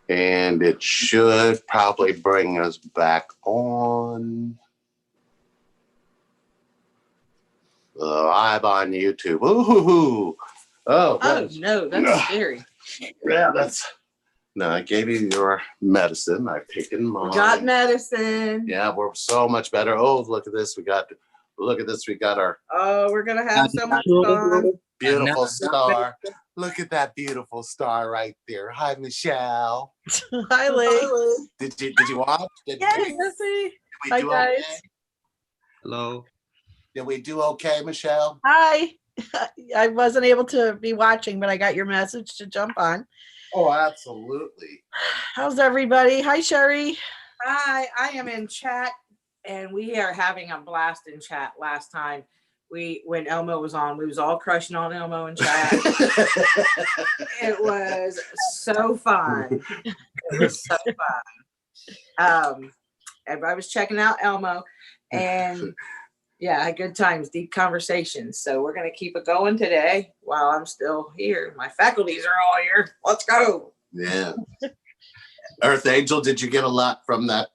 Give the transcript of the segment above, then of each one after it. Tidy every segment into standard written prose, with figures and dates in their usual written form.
And it should probably bring us back on live on YouTube. Ooh. Oh, no, that's scary. Yeah, no, I gave you your medicine. I've taken mine. We got medicine. Yeah, we're so much better. Oh, look at this. We got our we're gonna have so much fun. Beautiful star. Look at that beautiful star right there. Hi, Michelle. Hi, Lee. Did you watch? Yes. Hi, guys. Okay? Hello. Did we do okay, Michelle? Hi. I wasn't able to be watching, but I got your message to jump on. Oh, absolutely. How's everybody? Hi, Sherry. Hi, I am in chat, and we are having a blast in chat. Last time when Elmo was on, we was all crushing on Elmo in chat. It was so fun. It was so fun. Everybody was checking out Elmo, and yeah, good times, deep conversations. So we're going to keep it going today while I'm still here. My faculties are all here. Let's go. Yeah. Earth Angel, did you get a lot from that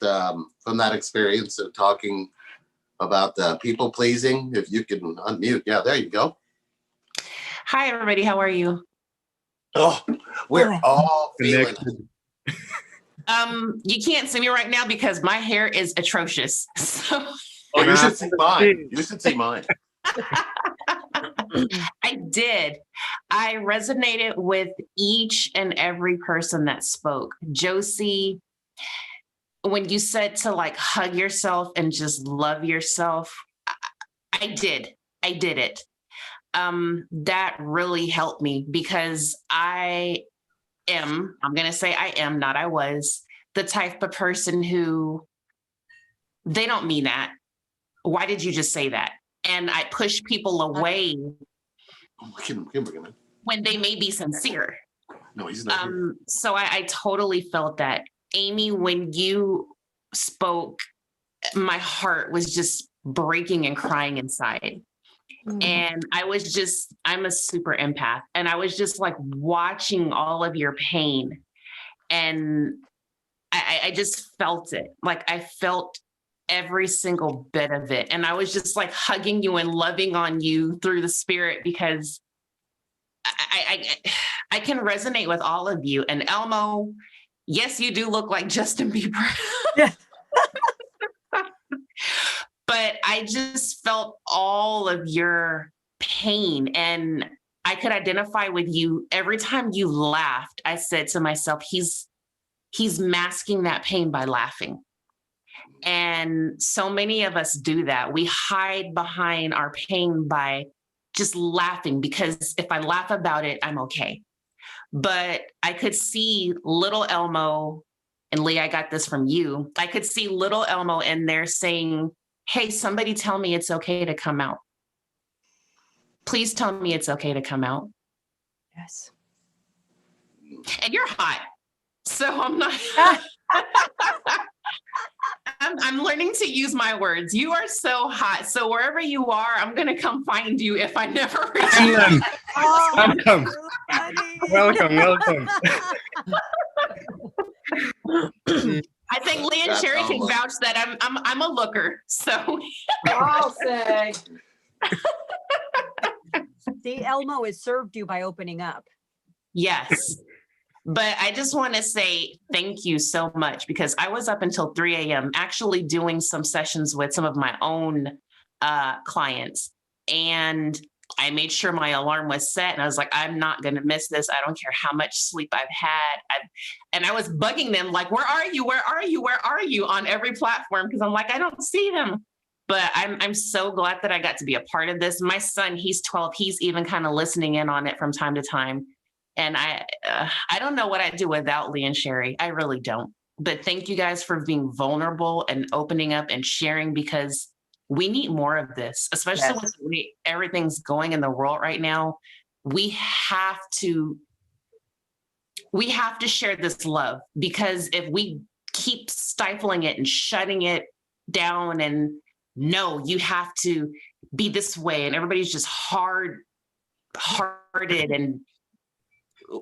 experience of talking about people pleasing? If you can unmute. Yeah, there you go. Hi, everybody. How are you? Oh, we're all feeling it. You can't see me right now because my hair is atrocious. So oh, you should see mine. You should see mine. I did. I resonated with each and every person that spoke. Josie, when you said to like hug yourself and just love yourself, I did it. That really helped me because I'm going to say I am, not I was, the type of person who they don't mean that. Why did you just say that? And I push people away when they may be sincere. No, he's not. So I totally felt that. Amy, when you spoke, my heart was just breaking and crying inside. And I'm a super empath. And I was just like watching all of your pain. And I just felt it. Like I felt every single bit of it. And I was just like hugging you and loving on you through the spirit because I can resonate with all of you. And Elmo, yes, you do look like Justin Bieber. Yeah. But I just felt all of your pain and I could identify with you. Every time you laughed, I said to myself, he's masking that pain by laughing. And so many of us do that. We hide behind our pain by just laughing because if I laugh about it, I'm okay. But I could see little Elmo, and Lee, I got this from you. I could see little Elmo in there saying, hey, somebody tell me it's okay to come out. Please tell me it's okay to come out. Yes. And you're hot. So I'm not... I'm learning to use my words. You are so hot. So wherever you are, I'm going to come find you if I never reach you. Welcome. I think Lee and Sherry can vouch that I'm a looker. So I'll say. See, Elmo has served you by opening up. Yes. But I just want to say thank you so much because I was up until 3 a.m. actually doing some sessions with some of my own clients. And I made sure my alarm was set and I was like, I'm not going to miss this. I don't care how much sleep I've had. And I was bugging them like, where are you? Where are you? Where are you on every platform? Because I'm like, I don't see them. But I'm so glad that I got to be a part of this. My son, he's 12. He's even kind of listening in on it from time to time. And I don't know what I'd do without Lee and Sherry. I really don't. But thank you guys for being vulnerable and opening up and sharing because we need more of this, especially with the way everything's going in the world right now. We have to share this love because if we keep stifling it and shutting it down and no, you have to be this way and everybody's just hard-hearted and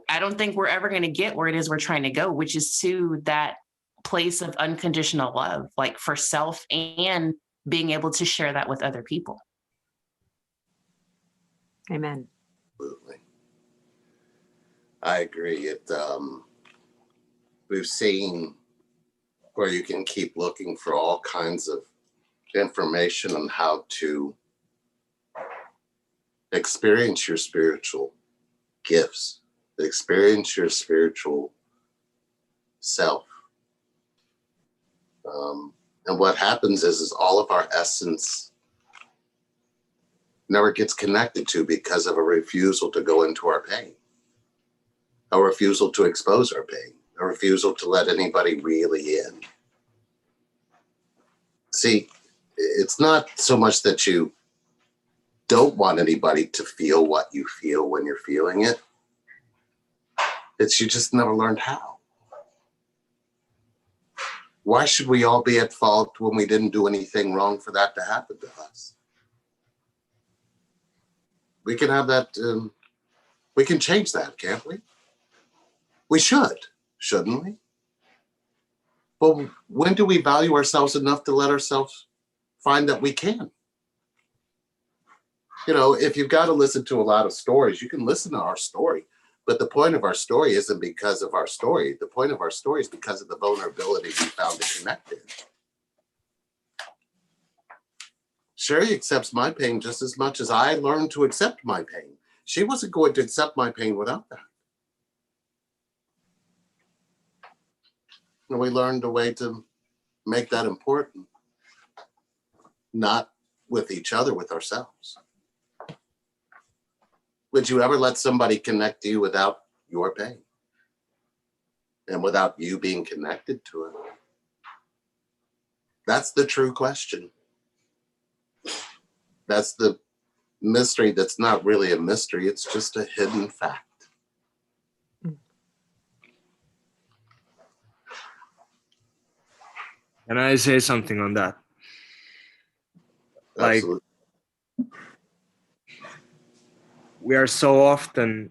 I don't think we're ever going to get where it is we're trying to go, which is to that place of unconditional love, like for self and being able to share that with other people. Amen. Absolutely. I agree. We've seen where you can keep looking for all kinds of information on how to experience your spiritual gifts, experience your spiritual self. And what happens is all of our essence never gets connected to because of a refusal to go into our pain, a refusal to expose our pain, a refusal to let anybody really in. See, it's not so much that you don't want anybody to feel what you feel when you're feeling it. It's you just never learned how. Why should we all be at fault when we didn't do anything wrong for that to happen to us? We can have that, we can change that, can't we? We should, shouldn't we? Well, when do we value ourselves enough to let ourselves find that we can? You know, if you've got to listen to a lot of stories, you can listen to our story. But the point of our story isn't because of our story. The point of our story is because of the vulnerability we found to connect in. Sherry accepts my pain just as much as I learned to accept my pain. She wasn't going to accept my pain without that. And we learned a way to make that important, not with each other, with ourselves. Would you ever let somebody connect to you without your pain and without you being connected to it? That's the true question. That's the mystery that's not really a mystery. It's just a hidden fact. Can I say something on that? Like, Absolutely. we are so often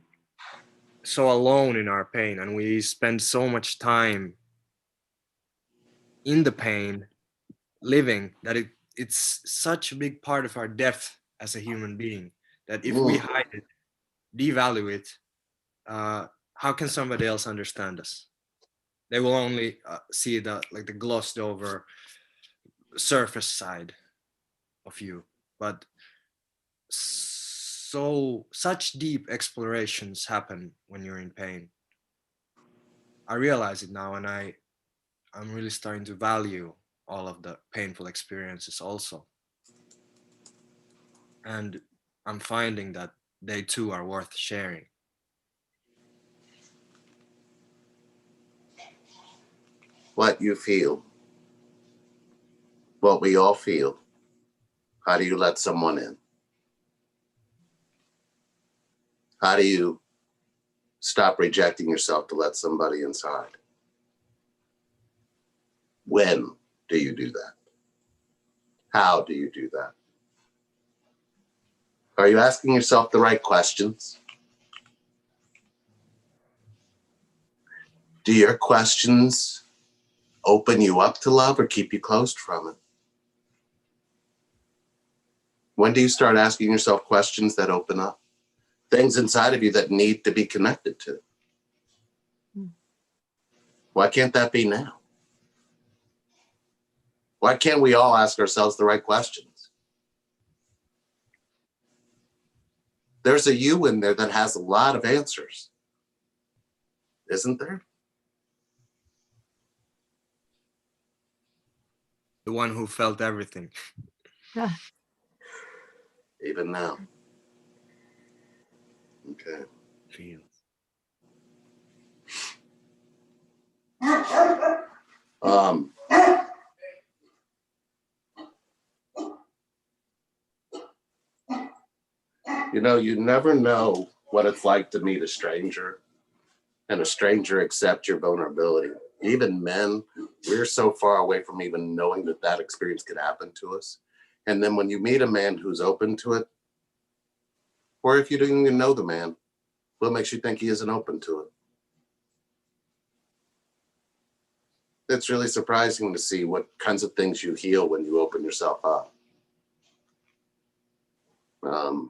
so alone in our pain, and we spend so much time in the pain, living, that it's such a big part of our depth as a human being, that if we hide it, devalue it, how can somebody else understand us? They will only see the glossed over surface side of you, but such deep explorations happen when you're in pain. I realize it now, and I'm really starting to value all of the painful experiences also. And I'm finding that they too are worth sharing. What you feel, what we all feel. How do you let someone in? How do you stop rejecting yourself to let somebody inside? When do you do that? How do you do that? Are you asking yourself the right questions? Do your questions open you up to love or keep you closed from it? When do you start asking yourself questions that open up? Things inside of you that need to be connected to. Why can't that be now? Why can't we all ask ourselves the right questions? There's a you in there that has a lot of answers, isn't there? The one who felt everything. Even now. Okay. Feels. You know, you never know what it's like to meet a stranger and a stranger accept your vulnerability. Even men, we're so far away from even knowing that that experience could happen to us. And then when you meet a man who's open to it, or if you don't even know the man, What makes you think he isn't open to it? It's really surprising to see what kinds of things you heal when you open yourself up. And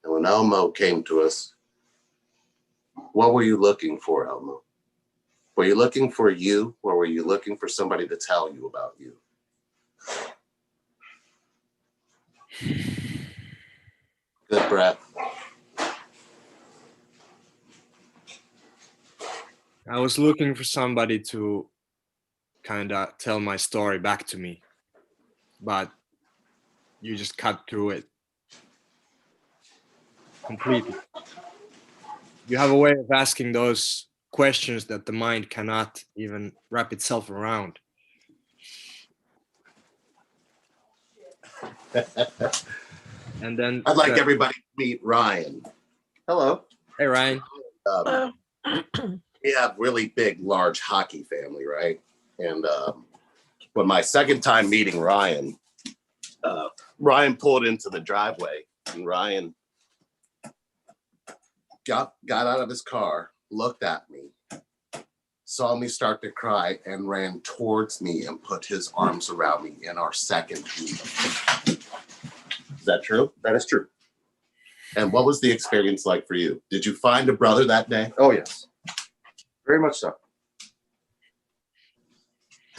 when Elmo came to us, what were you looking for, Elmo? Were you looking for you, or were you looking for somebody to tell you about you? Good breath. I was looking for somebody to kind of tell my story back to me, but you just cut through it completely. You have a way of asking those questions that the mind cannot even wrap itself around. And then I'd like everybody to meet Ryan. Hello. Hey Ryan. Hello. We have really big, large hockey family, right? And when my second time meeting Ryan, Ryan pulled into the driveway, and Ryan got out of his car, looked at me, saw me start to cry, and ran towards me and put his arms around me in our second meeting. Is that true? That is true. And what was the experience like for you? Did you find a brother that day? Oh, yes. Very much so.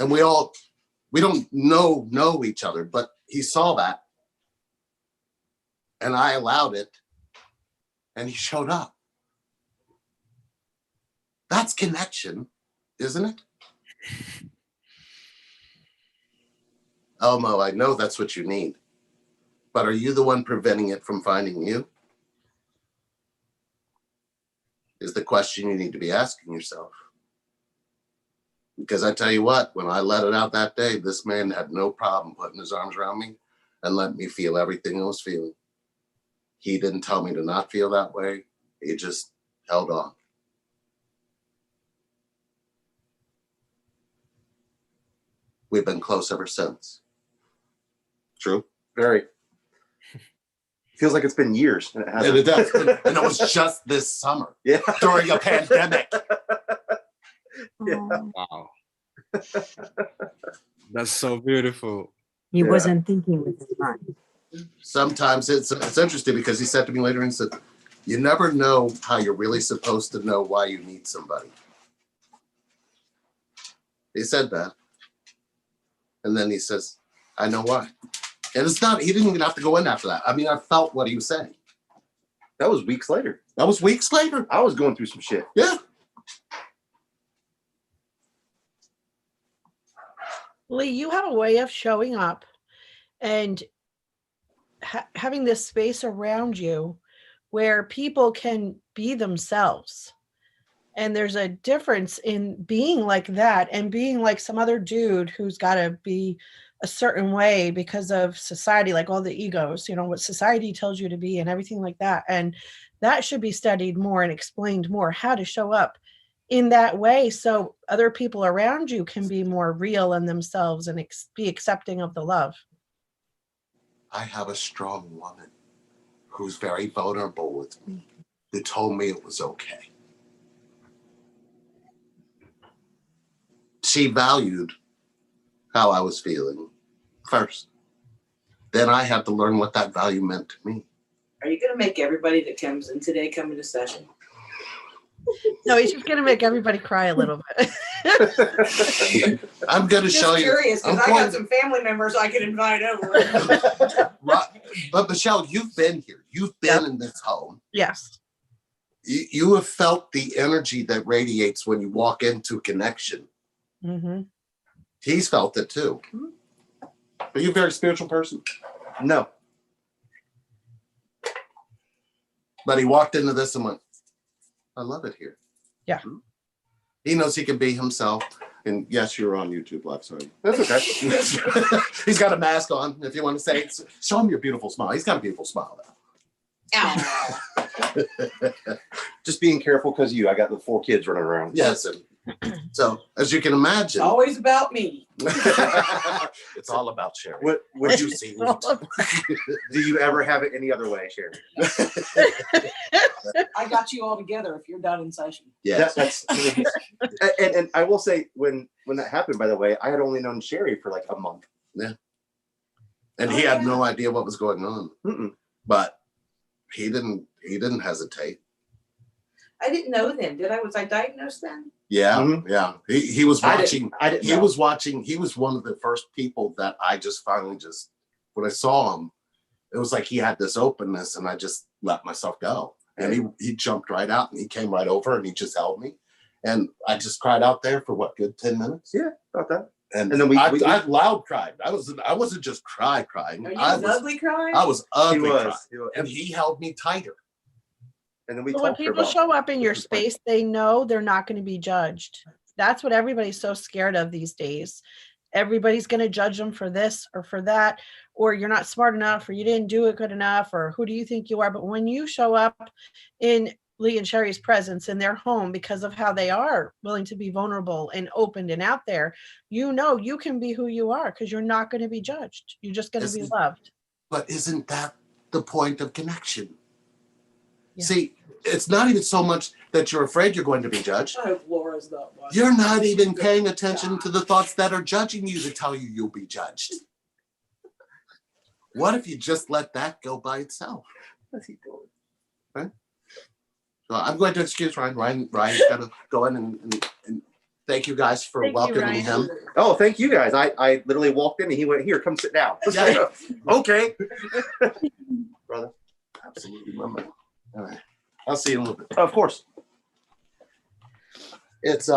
And we don't know each other, but he saw that, and I allowed it, and he showed up. That's connection, isn't it? Elmo, I know that's what you need, but are you the one preventing it from finding you? Is the question you need to be asking yourself. Because I tell you what, when I let it out that day, this man had no problem putting his arms around me and letting me feel everything I was feeling. He didn't tell me to not feel that way. He just held on. We've been close ever since. True? Very. Feels like it's been years. And it hasn't. And it does. And it was just this summer Yeah. during a pandemic. Yeah. Wow. That's so beautiful. He Yeah. wasn't thinking with his mind. Sometimes it's interesting because he said to me later, and said, you never know how you're really supposed to know why you need somebody. He said that. And then he says, I know why. And it's not, he didn't even have to go in after that. I mean, I felt what he was saying. That was weeks later. That was weeks later. I was going through some shit. Yeah. Lee, you have a way of showing up and having this space around you where people can be themselves. And there's a difference in being like that and being like some other dude who's got to be a certain way because of society, like all the egos, you know, what society tells you to be and everything like that. And that should be studied more and explained more, how to show up in that way so other people around you can be more real in themselves and be accepting of the love. I have a strong woman who's very vulnerable with me, who told me it was okay. She valued how I was feeling first. Then I had to learn what that value meant to me. Are you going to make everybody that comes in today come into session? No, he's just going to make everybody cry a little bit. I'm going to Just show you. curious, because I'm I going got some family members I could invite over. Right. But Michelle, you've been here. You've been in this home. Yes. You have felt the energy that radiates when you walk into connection. Mm-hmm. He's felt it too. Are you a very spiritual person? No. But he walked into this and went, I love it here. Yeah. He knows he can be himself. And yes, you're on YouTube Live, sorry. That's okay. He's got a mask on, if you want to say it. Show him your beautiful smile. He's got a beautiful smile now. Just being careful because I got the 4 kids running around. Yes. And so, as you can imagine, Always about me. It's all about Sherry. Would Would you you see? do you ever have it any other way, Sherry? I got you all together if you're done in session. Yes. That's and I will say when that happened, by the way, I had only known Sherry for like a month. And he had no idea what was going on, Mm-mm. but he didn't hesitate. I didn't know then. Was I diagnosed then? Yeah, Mhm. yeah. He was watching. I didn't He know. was watching. He was one of the first people that I just finally when I saw him, it was like he had this openness, and I just let myself go. And he jumped right out, and he came right over, and he just held me, and I just cried out there for what, good 10 minutes. Yeah, about that. And And then I loud cried. I wasn't just crying. Are you I an was ugly crying? ugly He crying, was. and he held me tighter. And then we So when talked for people about show up in your 15, 20. space, they know they're not going to be judged. That's what everybody's so scared of these days. Everybody's going to judge them for this or for that, or you're not smart enough, or you didn't do it good enough, or who do you think you are? But when you show up in Lee and Sherry's presence in their home because of how they are willing to be vulnerable and open and out there, you know you can be who you are because you're not going to be judged. You're just going to be Isn't- loved. But isn't that the point of connection? Yeah. See, it's not even so much that you're afraid you're going to be judged. I hope Laura's not one. You're not even paying attention to the thoughts that are judging you to tell you you'll be judged. What if you just let that go by itself? What's he doing? So I'm going to excuse Ryan. Ryan's got to go in and thank you guys for Thank you, welcoming Ryan. him. Oh, thank you guys. I literally walked in and he went, "Here, come sit down." Yeah. Okay. Brother. Absolutely, my man. All right. I'll see you in a little bit. Of course. It's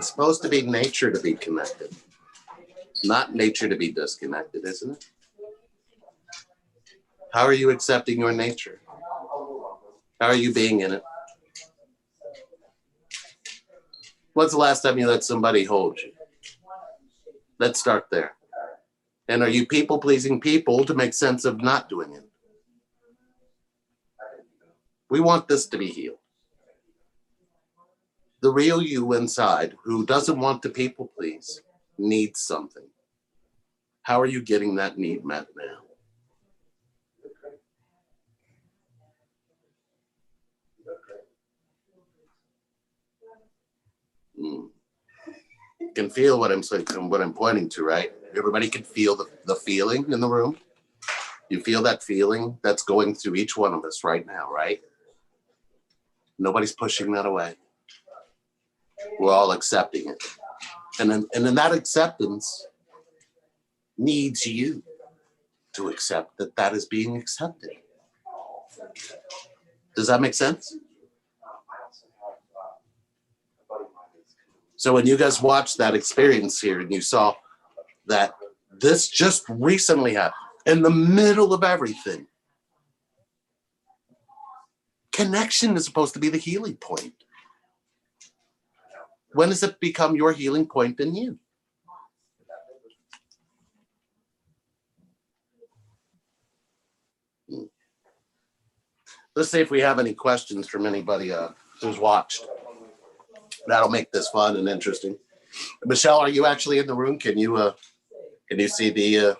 supposed to be nature to be connected, not nature to be disconnected, isn't it? How are you accepting your nature? How are you being in it? When's the last time you let somebody hold you? Let's start there. And are you people-pleasing people to make sense of not doing it? We want this to be healed. The real you inside, who doesn't want to people please, needs something. How are you getting that need met now? You can feel what I'm saying, what I'm pointing to, right? Everybody can feel the feeling in the room. You feel that feeling that's going through each one of us right now, right? Nobody's pushing that away. We're all accepting it. And then that acceptance needs you to accept that that is being accepted. Does that make sense? So when you guys watched that experience here and you saw that this just recently happened in the middle of everything, connection is supposed to be the healing point. When does it become your healing point in you? Let's see if we have any questions from anybody who's watched. That'll make this fun and interesting. Michelle, are you actually in the room? Can you see the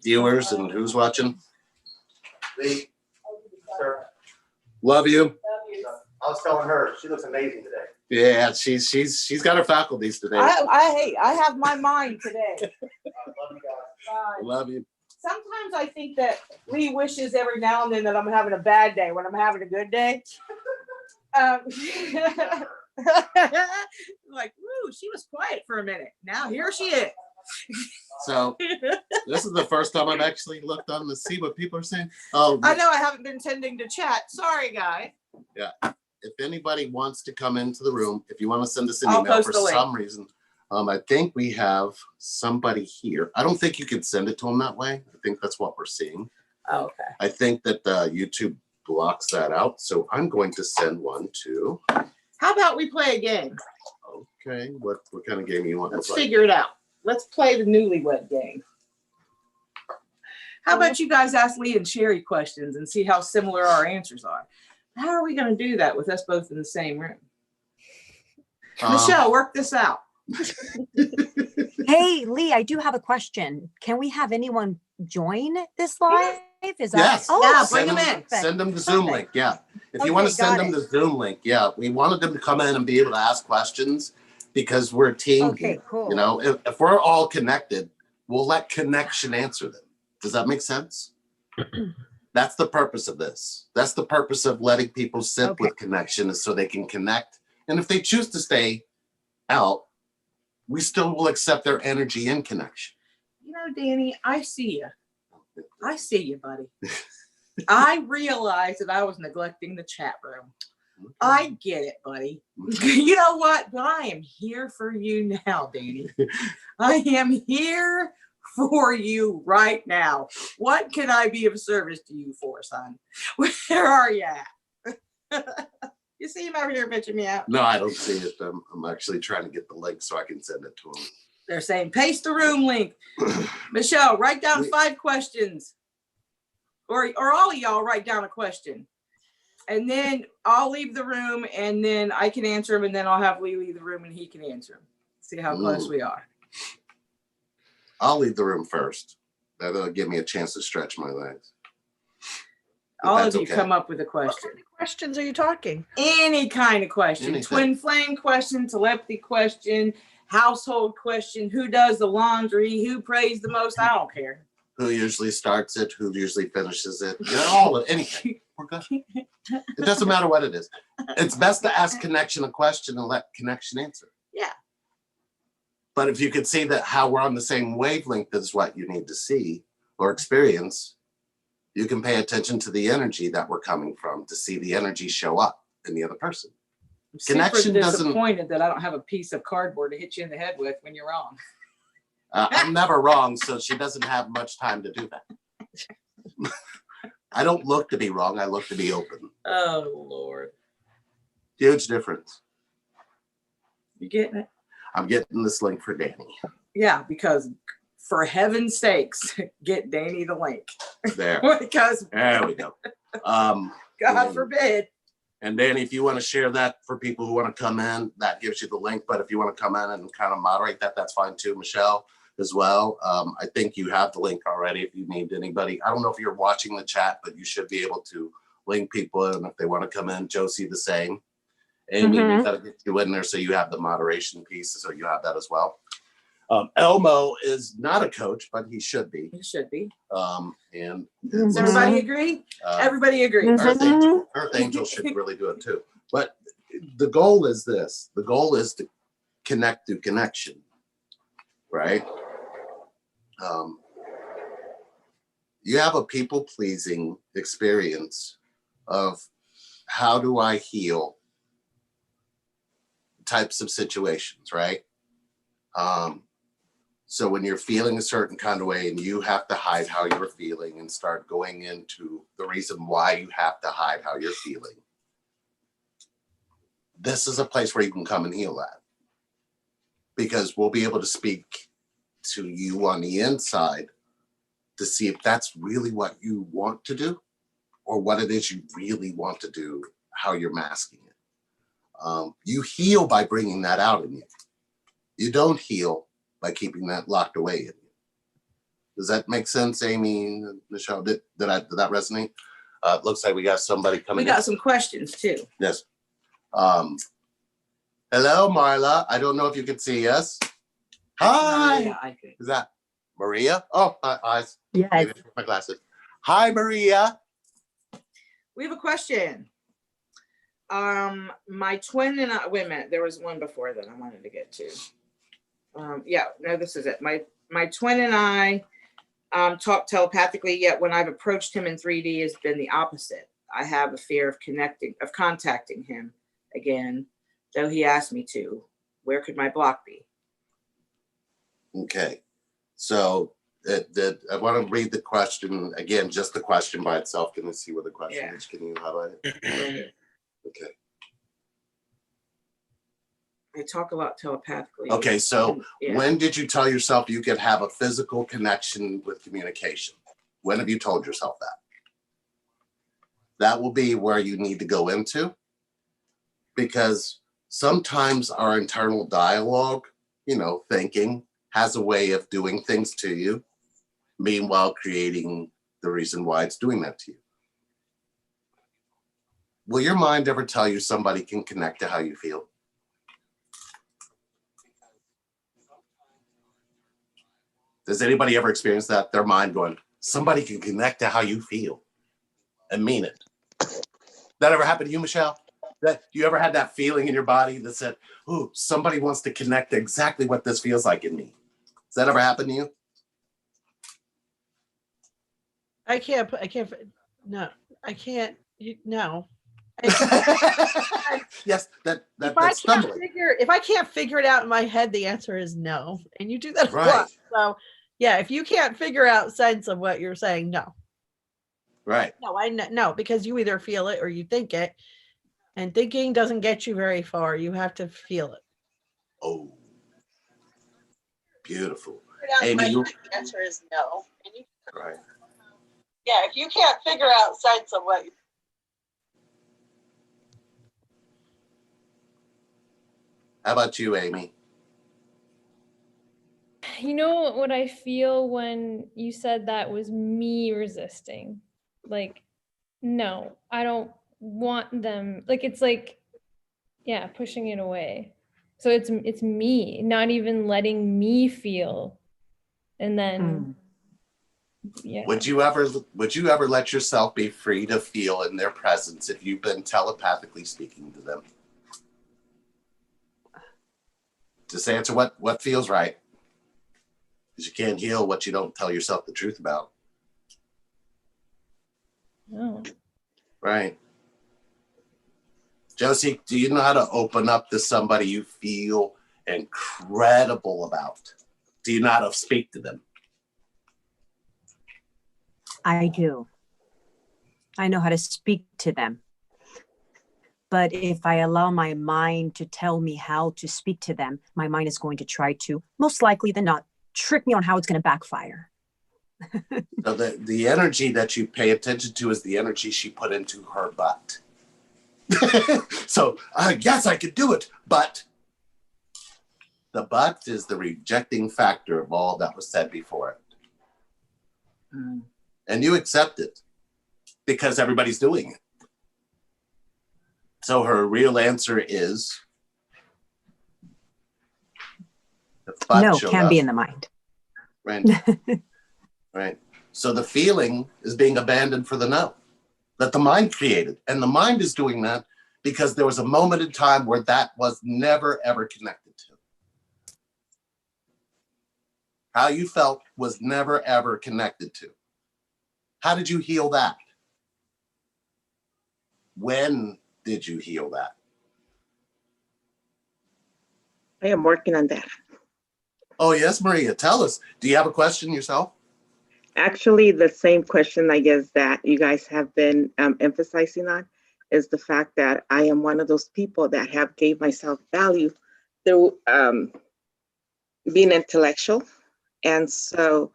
viewers and who's watching? Lee, sir, Love you. I was telling her she looks amazing today. Yeah, she's got her faculties today. I have my mind today. Love you guys. Love you. Sometimes I think that Lee wishes every now and then that I'm having a bad day when I'm having a good day. Like, woo, she was quiet for a minute. Now here she is. So this is the first time I've actually looked on to see what people are saying. Oh, I know I haven't been tending to chat. Sorry, guys. if anybody wants to come into the room, if you want to send us an I'll email post for the link. some reason, I think we have somebody here. I don't think you can send it to them that way. I think that's what we're seeing. Oh, okay. I think that YouTube blocks that out. So I'm going to send one to. How about we play a game? Okay, what kind of game you want to Let's play? figure it out. Let's play the newlywed game. How about you guys ask Lee and Sherry questions and see how similar our answers are? How are we going to do that with us both in the same room? Michelle, work this out. Hey, Lee, I do have a question. Can we have anyone join this live? Is that? Yes. Oh, Yeah, okay, bring 'em in. perfect. Send them the Zoom Perfect. link. Yeah. If you want to Okay, send got them it. the Zoom link, yeah. We wanted them to come in and be able to ask questions because we're a team Okay, here. cool. You know, if we're all connected, we'll let connection answer them. Does that make sense? That's the purpose of this. That's the purpose of letting people sit Okay. with connection is so they can connect. And if they choose to stay out, we still will accept their energy in connection. You know, Danny, I see you. I see you, buddy. I realized that I was neglecting the chat room. I get it, buddy. You know what? But I am here for you now, Danny. I am here for you right now. What can I be of service to you for, son? Where are you at? You see him over here bitching me out? No, I don't see it. I'm actually trying to get the link so I can send it to them. They're saying paste the room link. Michelle, write down 5 questions. Or all of y'all write down a question. And then I'll leave the room and then I can answer them and then I'll have Lee leave the room and he can answer them. See how close we are. I'll leave the room first. That'll give me a chance to stretch my legs. If All that's of you okay. come up with a What question. kind of questions are you talking? Any kind of question. Anything. Twin flame question, telepathy question, household question, who does the laundry, who prays the most. I don't care. Who usually starts it? Who usually finishes it? You know, all of anything. We're good. It doesn't matter what it is. It's best to ask connection a question and let connection answer. Yeah. But if you could see that how we're on the same wavelength is what you need to see or experience, you can pay attention to the energy that we're coming from to see the energy show up in the other person. I'm Connection super doesn't- disappointed that I don't have a piece of cardboard to hit you in the head with when you're wrong. I'm never wrong, so she doesn't have much time to do that. I don't look to be wrong. I look to be open. Oh, Lord. Huge difference. You getting it? I'm getting this link for Danny. Yeah, because for heaven's sakes, get Danny the link. There. Because There we go. God Yeah. forbid. And Danny, if you want to share that for people who want to come in, that gives you the link. But if you want to come in and kind of moderate that, that's fine too. Michelle as well. I think you have the link already if you need anybody. I don't know if you're watching the chat, but you should be able to link people in if they want to come in. Josie, the same. Amy, we got to get you in there so you have the moderation piece, so you have that as well. Elmo is not a coach, but he should be. You should be. And Does everybody agree? uh, Everybody agrees. Earth Angel should really do it too. But the goal is this. The goal is to connect through connection, right? You have a people-pleasing experience of how do I heal types of situations, right? So when you're feeling a certain kind of way and you have to hide how you're feeling and start going into the reason why you have to hide how you're feeling, this is a place where you can come and heal that. Because we'll be able to speak to you on the inside to see if that's really what you want to do or what it is you really want to do, how you're masking it. You heal by bringing that out in you. You don't heal by keeping that locked away in you. Does that make sense, Amy, Michelle? Did that resonate? It looks like we got somebody coming We in. got some questions too. Yes. Hello, Marla. I don't know if you can see us. Hi. Yeah, I could. Is that Maria? Oh, my eyes. Yes. Maybe it's my glasses. Hi, Maria. We have a question. My twin and I, wait a minute, there was one before that I wanted to get to. Yeah, no, this is it. My twin and I talk telepathically, yet when I've approached him in 3D, it's been the opposite. I have a fear of contacting him again, though he asked me to. Where could my block be? Okay. So I want to read the question again, just the question by itself. Can I see what the question Yeah. is? Can you highlight it? Right here. Okay. I talk a lot telepathically. Okay. So Yeah. when did you tell yourself you could have a physical connection with communication? When have you told yourself that? That will be where you need to go into, because sometimes our internal dialogue thinking has a way of doing things to you, meanwhile creating the reason why it's doing that to you. Will your mind ever tell you somebody can connect to how you feel? Does anybody ever experience that? Their mind going, somebody can connect to how you feel and mean it. That ever happened to you, Michelle? That you ever had that feeling in your body that said, "Ooh, somebody wants to connect to exactly what this feels like in me"? Does that ever happen to you? I can't, no, I can't, no. Yes, If that's stumbling. if I can't figure it out in my head, the answer is no. And you do that a Right. lot. So yeah, if you can't figure out sense of what you're saying, no. Right. No, because you either feel it or you think it. And thinking doesn't get you very far. You have to feel it. Oh, beautiful. The Amy, answer is no. right. Yeah, if you can't figure out sense of what How about you, Amy? You know what I feel when you said that was me resisting? Like, no, I don't want them. Like, it's like, yeah, pushing it away. So it's me, not even letting me feel. And then, yeah. Would you ever let yourself be free to feel in their presence if you've been telepathically speaking to them? Just answer what feels right. Because you can't heal what you don't tell yourself the truth about. No. Right. Josie, do you know how to open up to somebody you feel incredible about? Do you know how to speak to them? I do. I know how to speak to them. But if I allow my mind to tell me how to speak to them, my mind is going to try to, most likely than not, trick me on how it's going to backfire. So the energy that you pay attention to is the energy she put into her butt. So, yes, I could do it, but the but is the rejecting factor of all that was said before it. And you accept it because everybody's doing it. So her real answer is the but No, showed can up. be in the mind. Right. Right. So the feeling is being abandoned for the no that the mind created. And the mind is doing that because there was a moment in time where that was never, ever connected to. How you felt was never, ever connected to. How did you heal that? When did you heal that? I am working on that. Oh, yes, Maria, tell us. Do you have a question yourself? Actually, the same question, I guess, that you guys have been emphasizing on is the fact that I am one of those people that have gave myself value through being intellectual. And so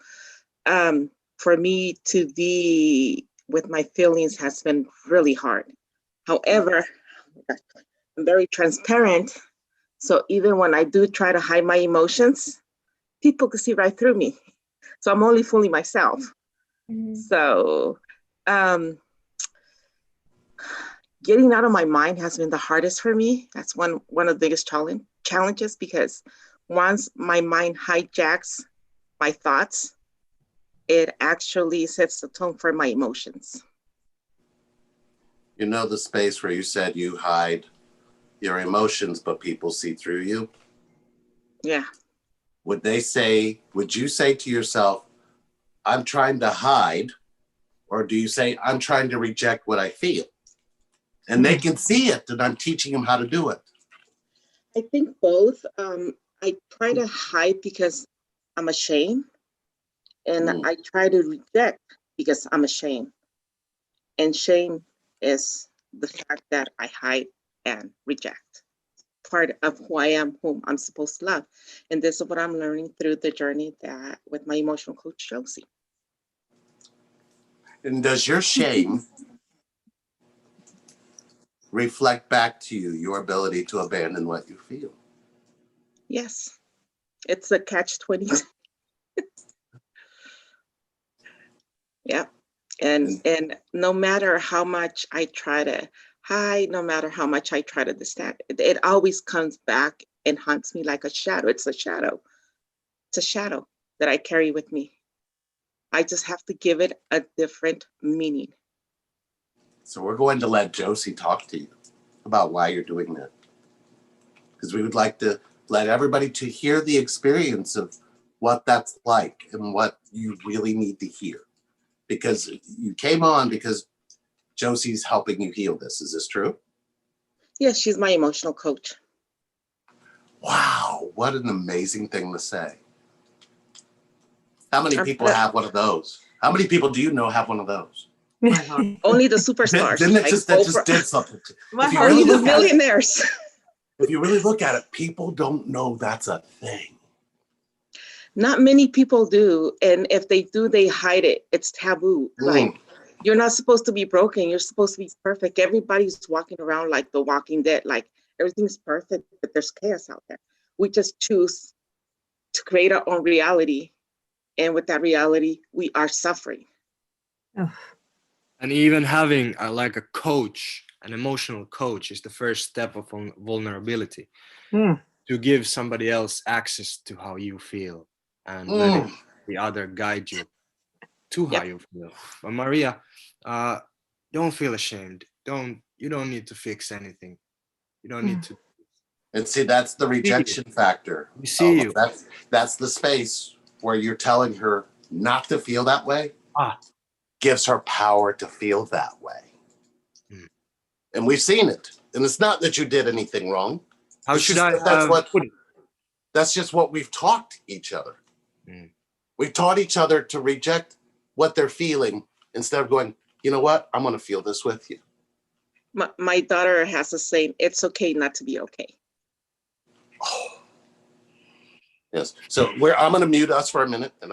for me to be with my feelings has been really hard. However, I'm very transparent. So even when I do try to hide my emotions, people can see right through me. So I'm only fooling myself. Mm-hmm. So getting out of my mind has been the hardest for me. That's one of the biggest challenges, because once my mind hijacks my thoughts, it actually sets the tone for my emotions. You know the space where you said you hide your emotions, but people see through you? Yeah. Would you say to yourself, I'm trying to hide, or do you say, I'm trying to reject what I feel? And they can see it, and I'm teaching them how to do it. I think both. I try to hide because I'm ashamed, and I try to reject because I'm ashamed. And shame is the fact that I hide and reject. Part of who I am, whom I'm supposed to love. And this is what I'm learning through the journey that with my emotional coach, Josie. And does your shame reflect back to you your ability to abandon what you feel? Yes. It's a catch-20. Yeah. And no matter how much I try to hide, no matter how much I try to distract, it always comes back and haunts me like a shadow. It's a shadow. It's a shadow that I carry with me. I just have to give it a different meaning. So we're going to let Josie talk to you about why you're doing that. Because we would like to let everybody to hear the experience of what that's like and what you really need to hear. Because you came on because Josie's helping you heal this. Is this true? Yes, she's my emotional coach. Wow, what an amazing thing to say. How many people have one of those? How many people do you know have one of those? Only the superstars. Didn't it like just, that just Oprah. did something? My If you heart really Only the look at it, millionaires. if you really look at it, people don't know that's a thing. Not many people do. And if they do, they hide it. It's taboo. Like, you're not supposed to be broken. You're supposed to be perfect. Everybody's walking around like the Walking Dead, like everything's perfect, but there's chaos out there. We just choose to create our own reality. And with that reality, we are suffering. And even having like a coach, an emotional coach, is the first step of vulnerability. To give somebody else access to how you feel and let the other guide you to how you feel. But Maria, don't feel ashamed. You don't need to fix anything. You don't need to. And see, that's the rejection factor. We see you. That's the space where you're telling her not to feel that way. Gives her power to feel that way. And we've seen it. And it's not that you did anything wrong. How it's should just that's just what we've taught each other. We've taught each other to reject what they're feeling instead of going, you know what? I'm going to feel this with you. My daughter has a saying, it's okay not to be okay. Oh. Yes. So I'm going to mute us for a minute and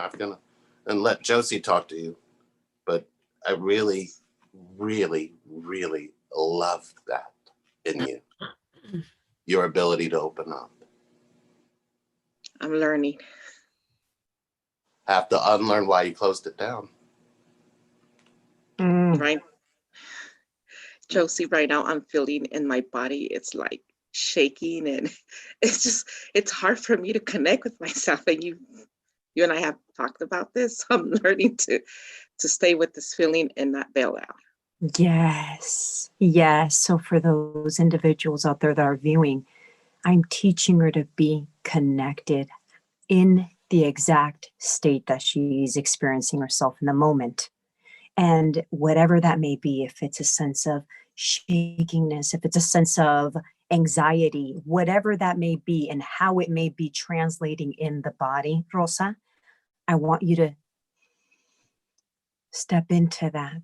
and let Josie talk to you. But I really, really, really love that in you. Your ability to open up. I'm learning. Have to unlearn why you closed it down. Right. Josie, right now I'm feeling in my body, it's like shaking, and it's hard for me to connect with myself. And you and I have talked about this. So I'm learning to stay with this feeling and not bail out. Yes. So for those individuals out there that are viewing, I'm teaching her to be connected in the exact state that she's experiencing herself in the moment. And whatever that may be, if it's a sense of shakiness, if it's a sense of anxiety, whatever that may be, and how it may be translating in the body, Rosa, I want you to step into that.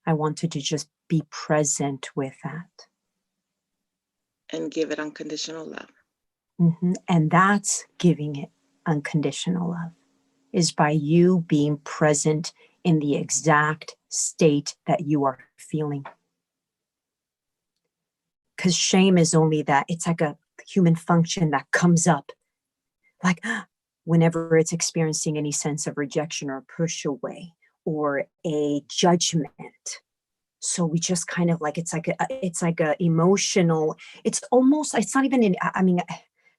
I want you to just be present with that. And give it unconditional love. And that's giving it unconditional love, is by you being present in the exact state that you are feeling. Because shame is only that, it's like a human function that comes up, like whenever it's experiencing any sense of rejection or push away or a judgment. So we just kind of like, it's like a emotional, it's not even,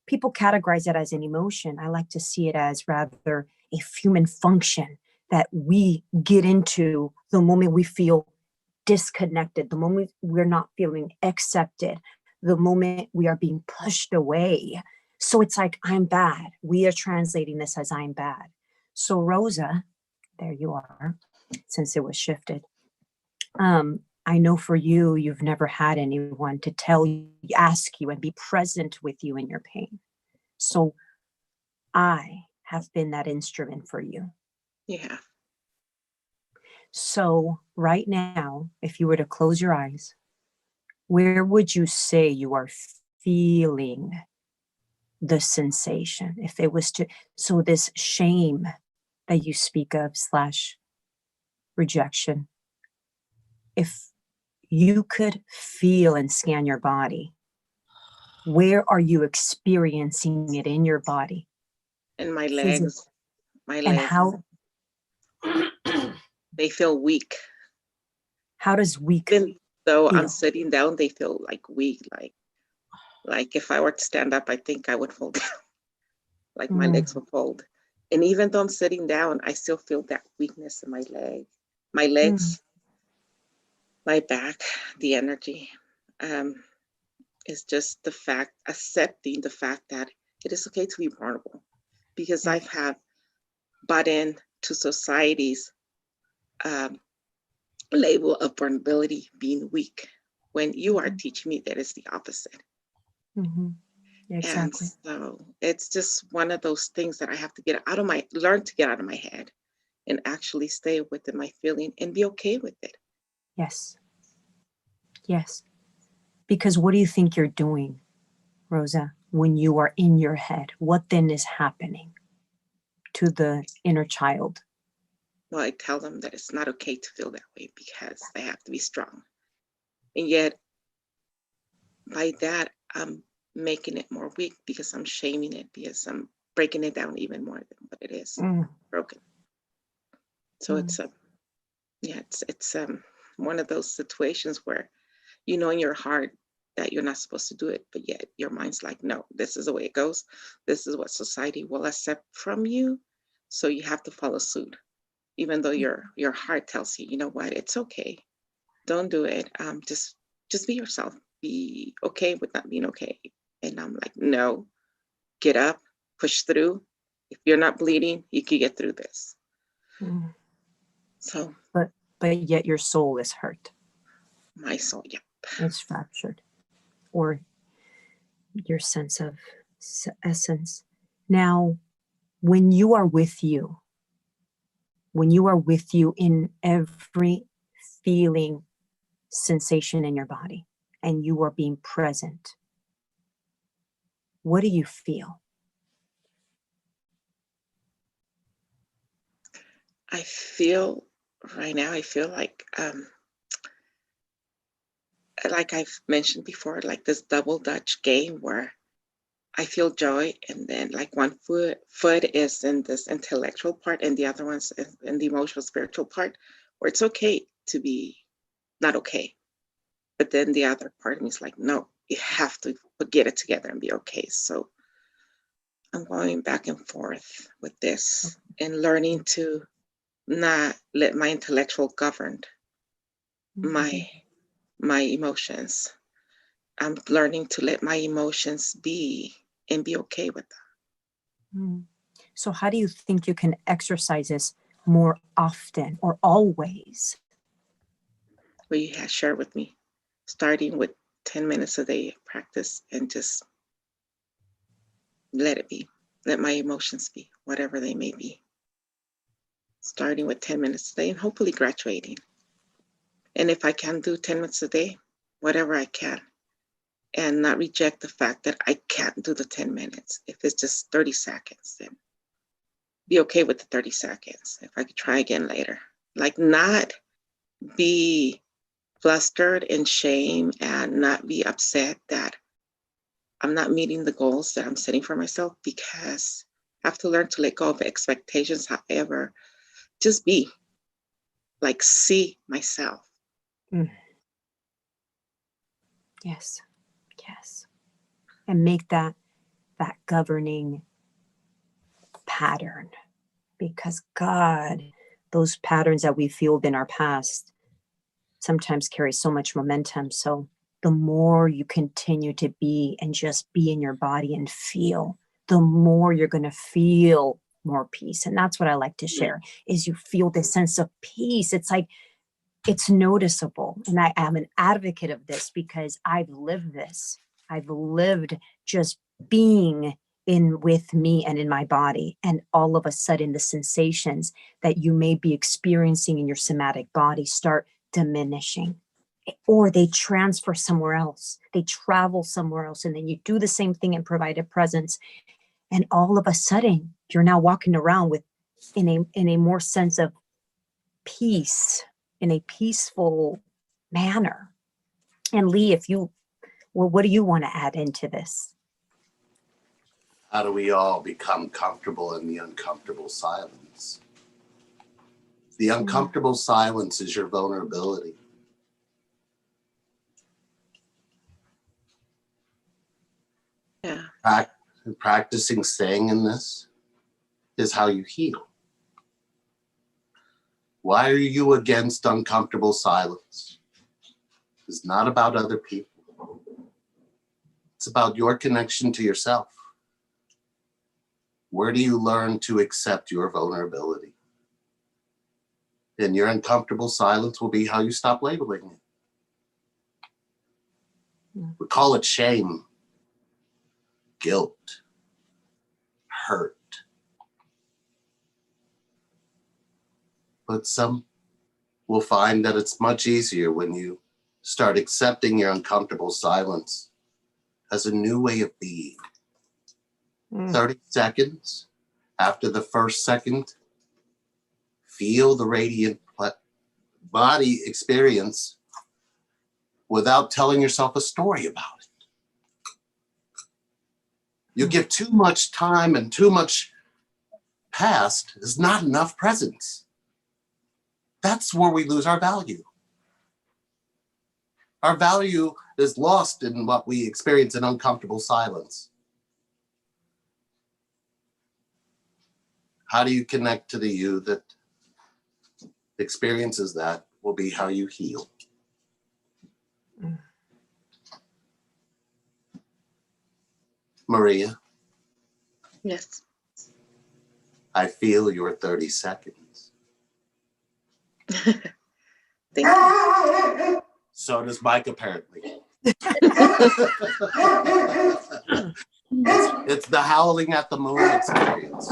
people categorize it as an emotion. I like to see it as rather a human function that we get into the moment we feel disconnected, the moment we're not feeling accepted, the moment we are being pushed away. So it's like, I'm bad. We are translating this as I'm bad. So Rosa, there you are, since it was shifted. I know for you, you've never had anyone to ask you and be present with you in your pain. So I have been that instrument for you. Yeah. So right now, if you were to close your eyes, where would you say you are feeling the sensation? If it was so this shame that you speak of / rejection, if you could feel and scan your body, Where are you experiencing it in your body? And my Physical. legs, my And legs, how they feel weak. does weak Even though I'm feel? sitting down, they feel like weak. Like if I were to stand up, I think I would fall down. Like my legs would fold. And even though I'm sitting down, I still feel that weakness in my legs, my back, the energy. It's just the fact, accepting the fact that it is okay to be vulnerable, because I've had bought in to society's label of vulnerability being weak, when you are teaching me that it's the opposite. Exactly. And so it's just one of those things that I have to learn to get out of my head and actually stay within my feeling and be okay with it. Yes. Yes. Because what do you think you're doing, Rosa, when you are in your head? What then is happening to the inner child? Well, I tell them that it's not okay to feel that way because they have to be strong. And yet, by that, I'm making it more weak because I'm shaming it, because I'm breaking it down even more than what it is broken. So it's one of those situations where you know in your heart that you're not supposed to do it, but yet your mind's like, no, this is the way it goes. This is what society will accept from you. So you have to follow suit, even though your heart tells you, you know what, it's okay. Don't do it. Just be yourself. Be okay with not being okay. And I'm like, no, get up, push through. If you're not bleeding, you can get through this. So, but yet your soul is hurt. My soul, yeah. It's fractured, or your sense of essence. Now, when you are with you in every feeling, sensation in your body, and you are being present, what do you feel? I feel right now, I feel like I've mentioned before, like this double Dutch game where I feel joy, and then like one foot is in this intellectual part and the other one's in the emotional, spiritual part, where it's okay to be not okay. But then the other part of me is like, no, you have to get it together and be okay. So I'm going back and forth with this and learning to not let my intellectual govern my emotions. I'm learning to let my emotions be and be okay with that. So how do you think you can exercise this more often or always? What you have shared with me, starting with 10 minutes a day of practice, and just let it be. Let my emotions be, whatever they may be. Starting with 10 minutes a day and hopefully graduating. And if I can do 10 minutes a day, whatever I can, and not reject the fact that I can't do the 10 minutes. If it's just 30 seconds, then be okay with the 30 seconds. If I could try again later, like not be flustered and shame and not be upset that I'm not meeting the goals that I'm setting for myself, because I have to learn to let go of expectations. However, just be, like, see myself. Yes. Yes. And make that governing pattern, because God, those patterns that we fueled in our past sometimes carry so much momentum. So the more you continue to be and just be in your body and feel, the more you're going to feel more peace. And that's what I like to share, is you feel this sense of peace. It's like, it's noticeable. And I am an advocate of this because I've lived this. I've lived just being in with me and in my body. And all of a sudden, the sensations that you may be experiencing in your somatic body start diminishing, or they transfer somewhere else. They travel somewhere else. And then you do the same thing and provide a presence. And all of a sudden, you're now walking around with in a more sense of peace, in a peaceful manner. And Lee, if you Well, what do you want to add into this? How do we all become comfortable in the uncomfortable silence? The uncomfortable silence is your vulnerability. Yeah. Practicing staying in this is how you heal. Why are you against uncomfortable silence? It's not about other people. It's about your connection to yourself. Where do you learn to accept your vulnerability? And your uncomfortable silence will be how you stop labeling it. We call it shame, guilt, hurt. But some will find that it's much easier when you start accepting your uncomfortable silence as a new way of being. 30 seconds after the first second, feel the radiant body experience without telling yourself a story about it. You give too much time and too much past is not enough presence. That's where we lose our value. Our value is lost in what we experience in uncomfortable silence. How do you connect to the you that experiences that will be how you heal. Maria, Yes. I feel your 30 seconds. Thank you. So does Mike, apparently. It's the howling at the moon experience.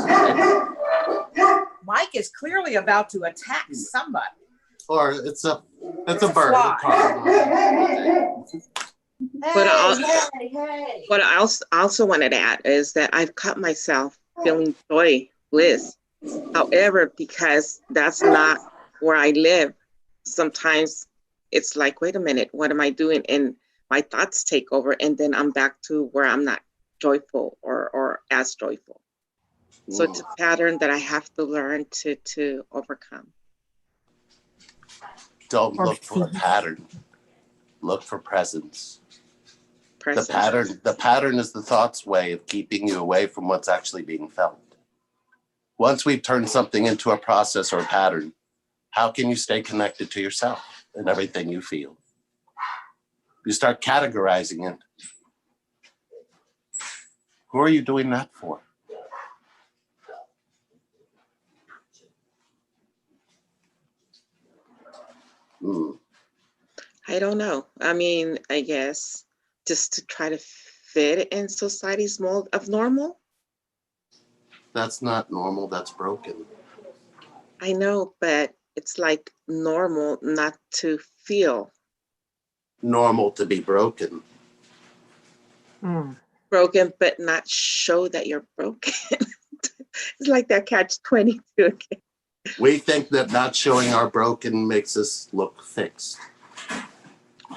Mike is clearly about to attack somebody. Or it's a bird. Fly. But Hey. what I also wanted to add is that I've caught myself feeling joy, bliss. However, because that's not where I live, sometimes it's like, wait a minute, what am I doing? And my thoughts take over, and then I'm back to where I'm not joyful or as joyful. So it's a pattern that I have to learn to overcome. Don't look for a pattern. Look for presence. The pattern is the thought's way of keeping you away from what's actually being felt. Once we've turned something into a process or a pattern, how can you stay connected to yourself and everything you feel? You start categorizing it. Who are you doing that for? I don't know. I mean, I guess just to try to fit in society's mold of normal. That's not normal, that's broken. I know, but it's like normal not to feel Normal to be broken. broken, but not show that you're broken. It's like that catch-22 again. We think that not showing our broken makes us look fixed.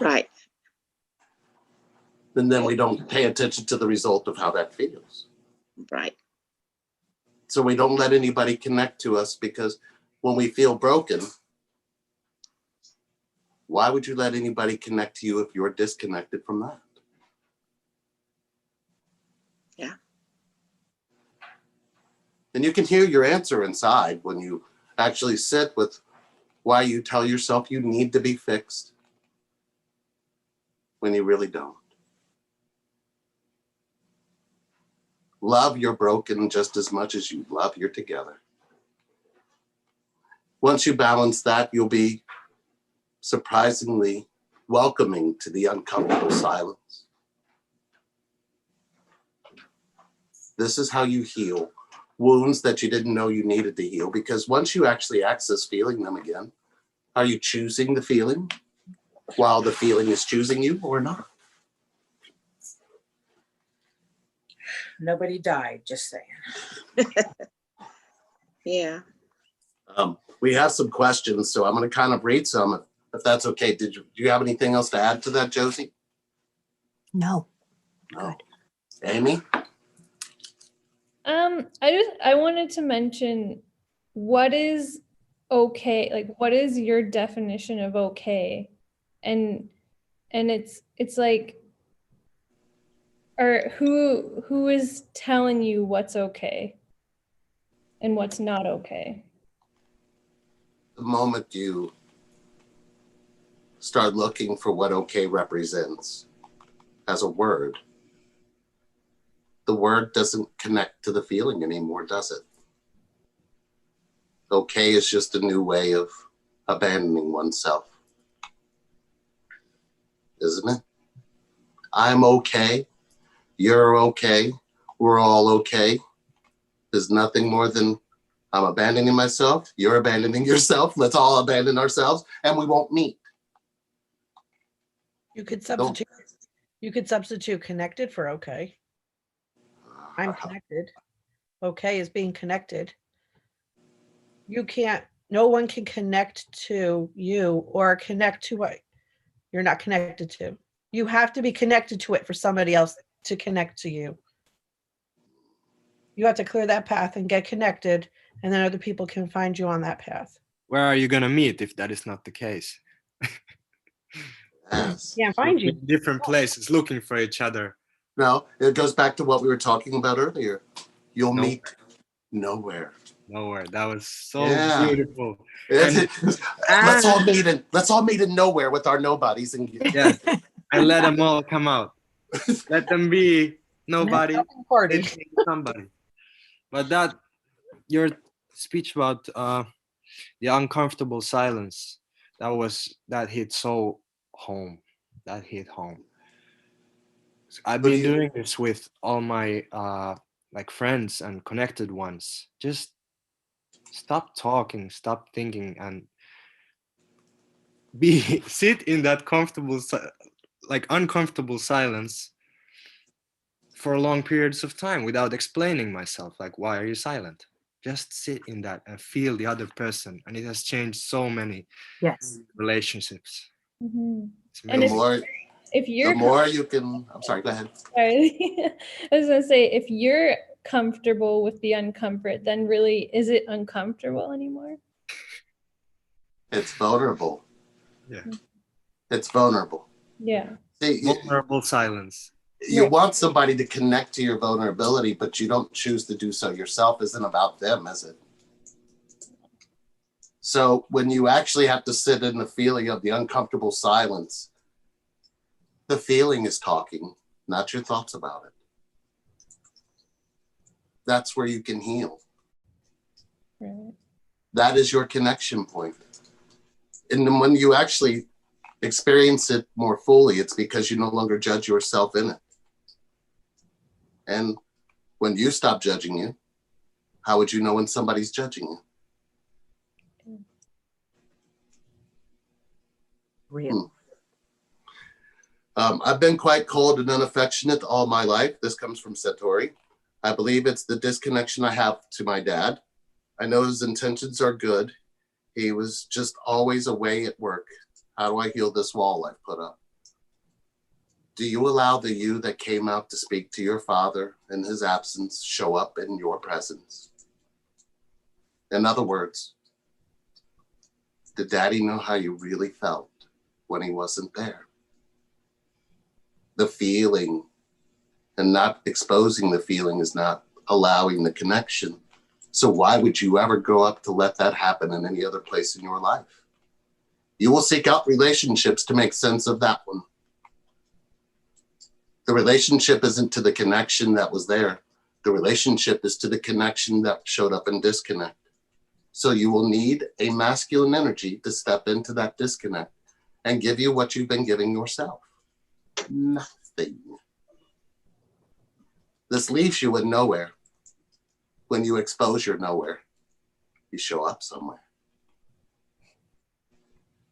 Right. And then we don't pay attention to the result of how that feels. Right. So we don't let anybody connect to us, because when we feel broken, why would you let anybody connect to you if you're disconnected from that? Yeah. And you can hear your answer inside when you actually sit with why you tell yourself you need to be fixed when you really don't. Love your broken just as much as you love your together. Once you balance that, you'll be surprisingly welcoming to the uncomfortable silence. This is how you heal wounds that you didn't know you needed to heal, because once you actually access feeling them again, are you choosing the feeling while the feeling is choosing you or not? Nobody died, just saying. Yeah. We have some questions, so I'm going to kind of read some, if that's okay. Do you have anything else to add to that, Josie? No. No. Amy? I wanted to mention, what is okay? Like, what is your definition of okay? And it's like, or who is telling you what's okay and what's not okay? The moment you start looking for what okay represents as a word, the word doesn't connect to the feeling anymore, does it? Okay is just a new way of abandoning oneself, isn't it? I'm okay. You're okay. We're all okay. There's nothing more than I'm abandoning myself. You're abandoning yourself. Let's all abandon ourselves and we won't meet. You could substitute connected for okay. I'm connected. Okay is being connected. No one can connect to you or connect to what you're not connected to. You have to be connected to it for somebody else to connect to you. You have to clear that path and get connected, and then other people can find you on that path. Where are you gonna meet if that is not the case? Yes. Can't find you. Different places looking for each other. No, it goes back to what we were talking about earlier. You'll meet nowhere. Nowhere. That was so Yeah. beautiful. Let's all meet in nowhere with our nobodies and Yes, and let them all come out. Let them be nobody, Party. somebody. But that your speech about the uncomfortable silence, that hit so home. That hit home. I've been doing this with all my like friends and connected ones. Just stop talking, stop thinking, and sit in that uncomfortable silence for long periods of time without explaining myself. Like, why are you silent? Just sit in that and feel the other person, and it has changed so many relationships. Mm-hmm. And if the more you can, I'm sorry, go ahead. Sorry. I was gonna say, if you're comfortable with the uncomfort, then really, is it uncomfortable anymore? It's vulnerable. Yeah. It's vulnerable. Yeah. See, vulnerable silence. You want somebody to connect to your vulnerability, but you don't choose to do so yourself. Isn't about them, is it? So when you actually have to sit in the feeling of the uncomfortable silence, the feeling is talking, not your thoughts about it. That's where you can heal. Right. That is your connection point. And then when you actually experience it more fully, it's because you no longer judge yourself in it. And when you stop judging you, how would you know when somebody's judging you? Real. I've been quite cold and unaffectionate all my life. This comes from Satori. I believe it's the disconnection I have to my dad. I know his intentions are good. He was just always away at work. How do I heal this wall I've put up? Do you allow the you that came out to speak to your father in his absence show up in your presence? In other words, did daddy know how you really felt when he wasn't there? The feeling and not exposing the feeling is not allowing the connection. So why would you ever go up to let that happen in any other place in your life? You will seek out relationships to make sense of that one. The relationship isn't to the connection that was there. The relationship is to the connection that showed up in disconnect. So you will need a masculine energy to step into that disconnect and give you what you've been giving yourself. Nothing. This leaves you in nowhere. When you expose your nowhere, you show up somewhere.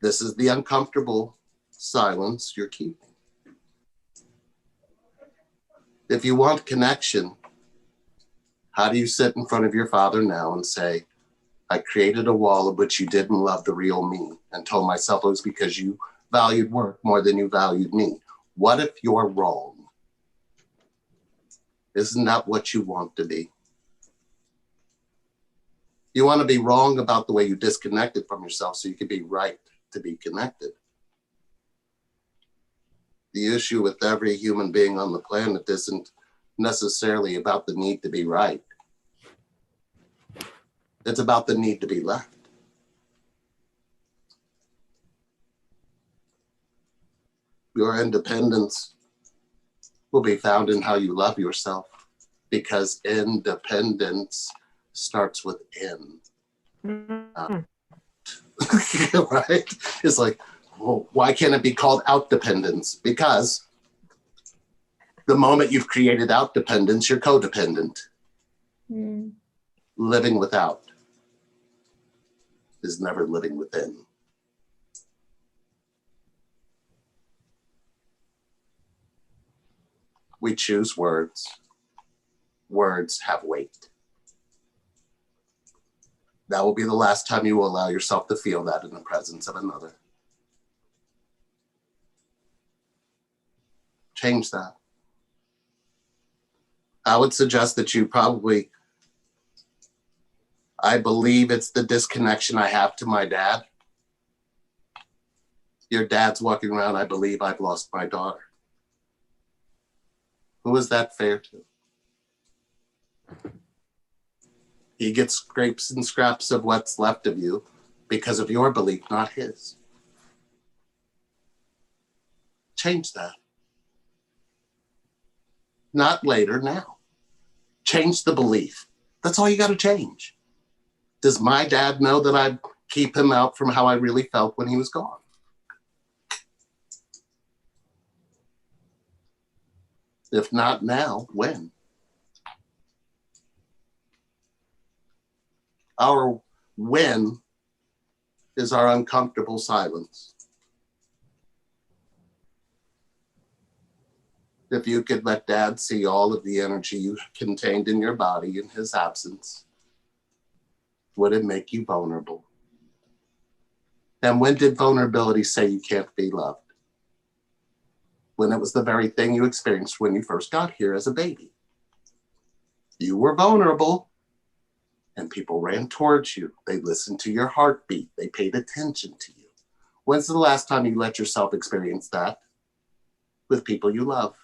This is the uncomfortable silence you're keeping. If you want connection, how do you sit in front of your father now and say, I created a wall of which you didn't love the real me and told myself it was because you valued work more than you valued me? What if you're wrong? Isn't that what you want to be? You want to be wrong about the way you disconnected from yourself so you can be right to be connected. The issue with every human being on the planet isn't necessarily about the need to be right. It's about the need to be left. Your independence will be found in how you love yourself, because independence starts with in. Right? It's like, well, why can't it be called outdependence? Because the moment you've created outdependence, you're codependent. Living without is never living within. We choose words. Words have weight. That will be the last time you will allow yourself to feel that in the presence of another. Change that. I would suggest that you probably, I believe it's the disconnection I have to my dad. Your dad's walking around, I believe I've lost my daughter. Who is that fair to? He gets scrapes and scraps of what's left of you because of your belief, not his. Change that. Not later, now. Change the belief. That's all you got to change. Does my dad know that I'd keep him out from how I really felt when he was gone? If not now, when? Our when is our uncomfortable silence. If you could let Dad see all of the energy you contained in your body in his absence, would it make you vulnerable? And when did vulnerability say you can't be loved? When it was the very thing you experienced when you first got here as a baby. You were vulnerable and people ran towards you. They listened to your heartbeat. They paid attention to you. When's the last time you let yourself experience that with people you love?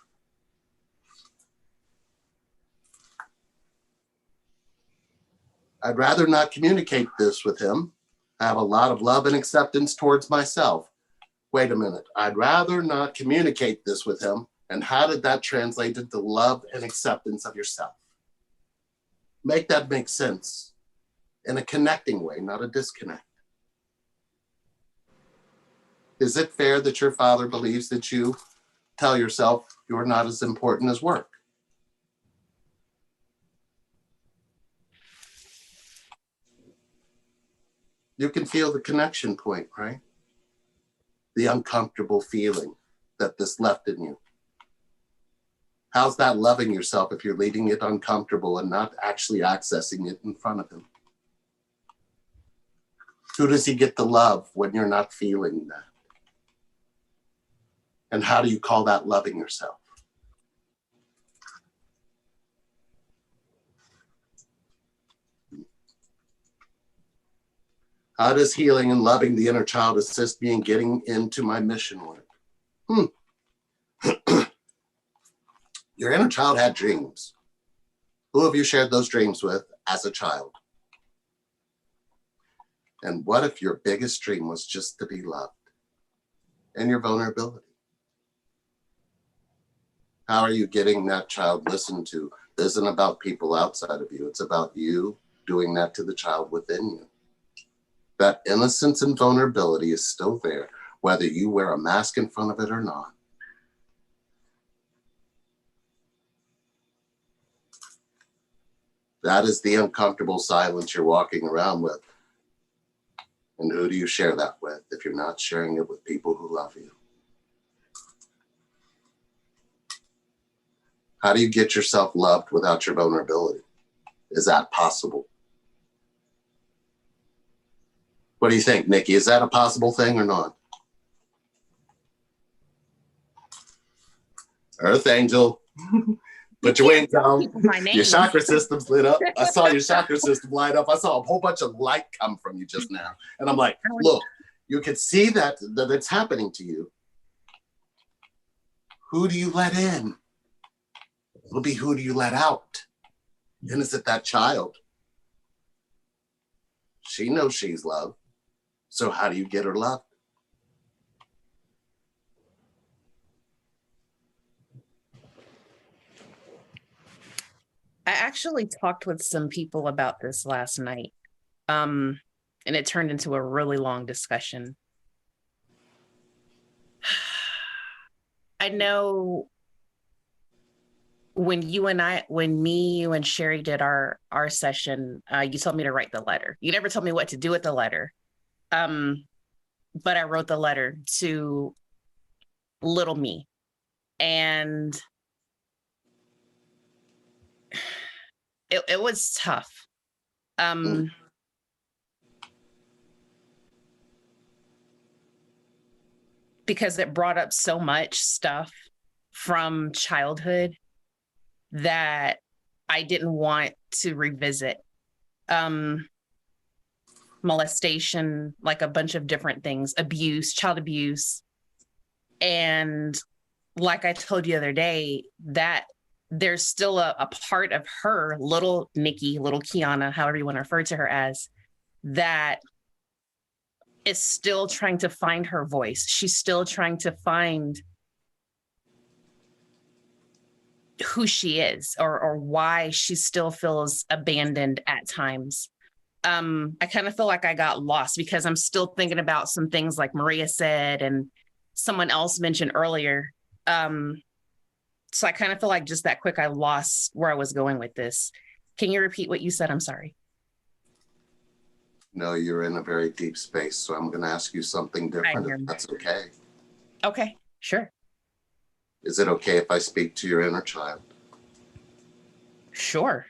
I'd rather not communicate this with him. I have a lot of love and acceptance towards myself. Wait a minute, I'd rather not communicate this with him. And how did that translate into love and acceptance of yourself? Make that make sense in a connecting way, not a disconnect. Is it fair that your father believes that you tell yourself you're not as important as work? You can feel the connection point, right? The uncomfortable feeling that this left in you. How's that loving yourself if you're leaving it uncomfortable and not actually accessing it in front of him? Who does he get to love when you're not feeling that? And how do you call that loving yourself? How does healing and loving the inner child assist me in getting into my mission work? Your inner child had dreams. Who have you shared those dreams with as a child? And what if your biggest dream was just to be loved and your vulnerability? How are you getting that child listened to? This isn't about people outside of you. It's about you doing that to the child within you. That innocence and vulnerability is still there, whether you wear a mask in front of it or not. That is the uncomfortable silence you're walking around with. And who do you share that with if you're not sharing it with people who love you? How do you get yourself loved without your vulnerability? Is that possible? What do you think, Nikki? Is that a possible thing or not? Earth Angel. Put your wings tell down. people my name. Your chakra system's lit up. I saw your chakra system light up. I saw a whole bunch of light come from you just now. And I'm like, look, you can see that it's happening to you. Who do you let in? It'll be who do you let out? And is it that child? She knows she's loved. So how do you get her loved? I actually talked with some people about this last night. And it turned into a really long discussion. I know when you and Sherry did our session, you told me to write the letter. You never told me what to do with the letter. But I wrote the letter to little me. And it was tough. Because it brought up so much stuff from childhood that I didn't want to revisit. Molestation, like a bunch of different things, abuse, child abuse. And like I told you the other day, that there's still a part of her, little Nikki, little Kiana, however you want to refer to her as, that is still trying to find her voice. She's still trying to find who she is or why she still feels abandoned at times. I kind of feel like I got lost because I'm still thinking about some things like Maria said and someone else mentioned earlier. So I kind of feel like just that quick, I lost where I was going with this. Can you repeat what you said? I'm sorry. No, you're in a very deep space, so I'm going to ask you something different, if that's okay. Okay, sure. Is it okay if I speak to your inner child? Sure.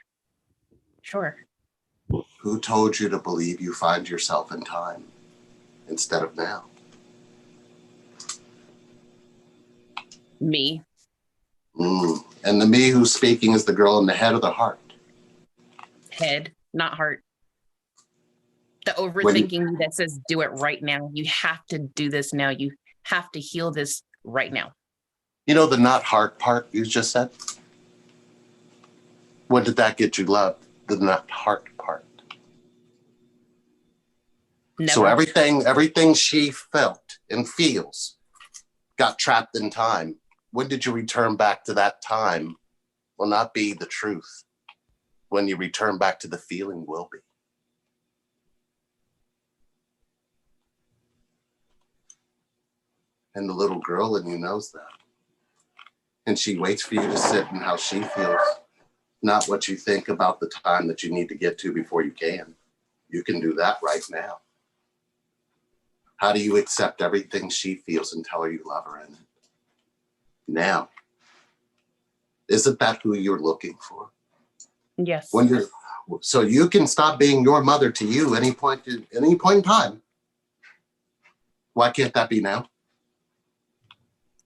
Who told you to believe you find yourself in time instead of now? Me. And the me who's speaking is the girl in the head or the heart? Head, not heart. The overthinking that says, do it right now. You have to do this now. You have to heal this right now. You know the not heart part you just said? When did that get you loved? The not heart part. Never. So everything she felt and feels got trapped in time. When did you return back to that time? Will not be the truth. When you return back to the feeling, will be. And the little girl in you knows that. And she waits for you to sit in how she feels, not what you think about the time that you need to get to before you can. You can do that right now. How do you accept everything she feels and tell her you love her in it? Now. Isn't that who you're looking for? Yes. So you can stop being your mother to you any point in time. Why can't that be now?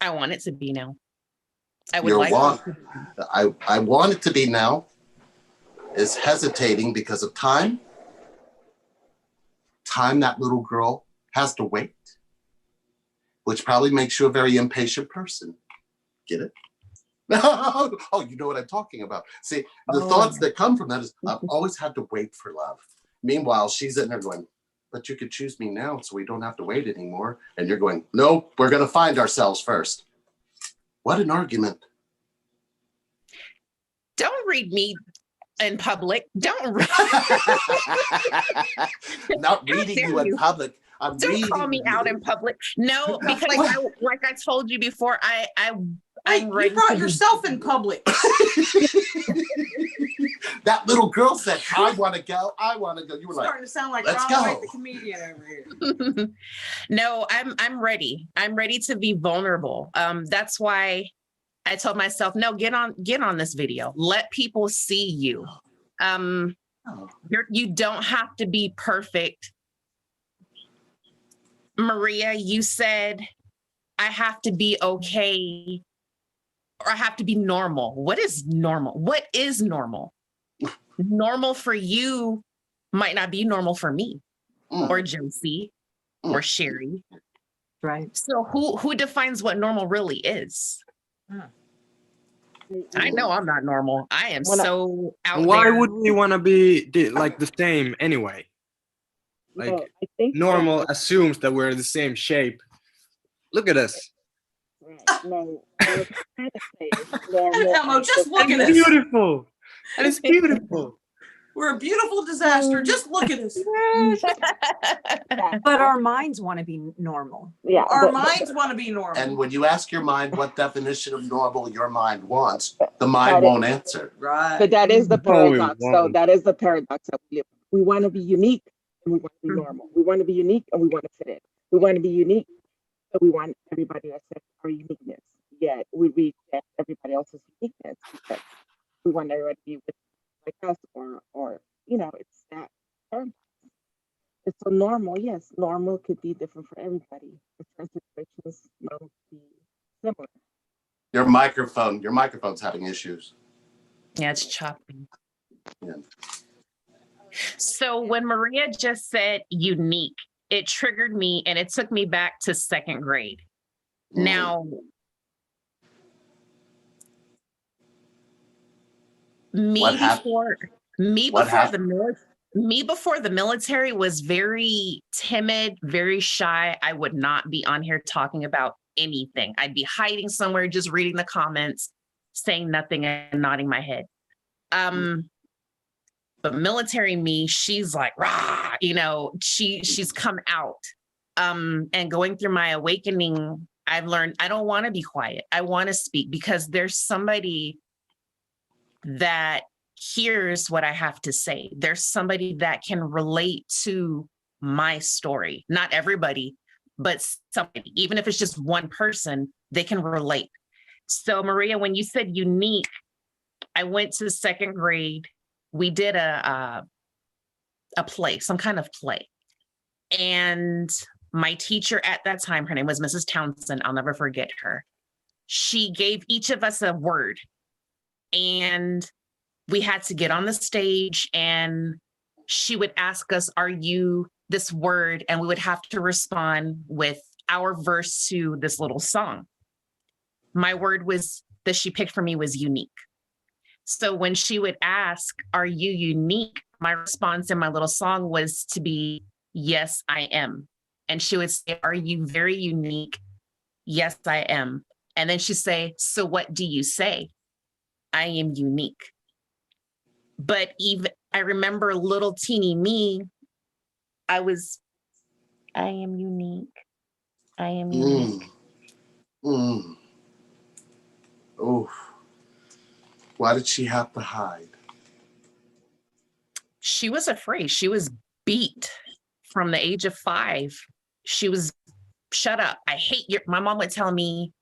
I want it to be now. I want it to be now is hesitating because of time. Time that little girl has to wait, which probably makes you a very impatient person. Get it? Oh, you know what I'm talking about. See, the thoughts that come from that is, I've always had to wait for love. Meanwhile, she's in there going, but you could choose me now so we don't have to wait anymore. And you're going, nope, we're going to find ourselves first. What an argument. Don't read me in public. Don't read. Not reading you in public. Don't call me out in public. No, because like I told you before, I'm ready. You brought yourself in public. That little girl said, I want to go. I want to go. You were like, starting to sound like let's Ron go. White, the comedian over here. No, I'm ready. I'm ready to be vulnerable. That's why I told myself, no, get on this video. Let people see you. You don't have to be perfect. Maria, you said I have to be okay or I have to be normal. What is normal? What is normal? Normal for you might not be normal for me or Josie or Sherry. Right. So who defines what normal really is? I know I'm not normal. I am so out Why there. would we want to be like the same anyway? Like No, I think normal assumes that we're the same shape. Look at us. no, what I'm trying to say is normal. Elmo, just look at It's us. beautiful. And it's beautiful. We're a beautiful disaster. Just look at us. But our minds want to be normal. Yeah, Our minds want to be normal. And when you ask your mind what definition of normal your mind wants, the mind won't answer. Right. but that is the No, we paradox. So won't. that is the paradox that we live. We want to be unique and we want to be normal. We want to be unique and we want to fit in. We want to be unique, but we want everybody to accept our uniqueness. Yet we reject everybody else's uniqueness because we want everybody to be with like us or it's that paradox. It's so normal. Yes, normal could be different for everybody. For certain situations, normal could be similar. Your microphone's having issues. Yeah, it's choppy. Yeah. So when Maria just said unique, it triggered me and it took me back to second grade. Now, What happened? me before the military was very timid, very shy. I would not be on here talking about anything. I'd be hiding somewhere, just reading the comments, saying nothing and nodding my head. But military me, she's like, rah, she's come out. And going through my awakening, I've learned I don't want to be quiet. I want to speak because there's somebody that hears what I have to say. There's somebody that can relate to my story. Not everybody, but somebody, even if it's just one person, they can relate. So Maria, when you said unique, I went to the second grade. We did a play, some kind of play. And my teacher at that time, her name was Mrs. Townsend. I'll never forget her. She gave each of us a word. And we had to get on the stage and she would ask us, are you this word? And we would have to respond with our verse to this little song. My word that she picked for me was unique. So when she would ask, are you unique? My response in my little song was to be, yes, I am. And she would say, are you very unique? Yes, I am. And then she'd say, so what do you say? I am unique. But even I remember little teeny me, I am unique. I am unique. Oh, why did she have to hide? She was afraid. She was beat from the age of 5. She was, shut up. My mom would tell me,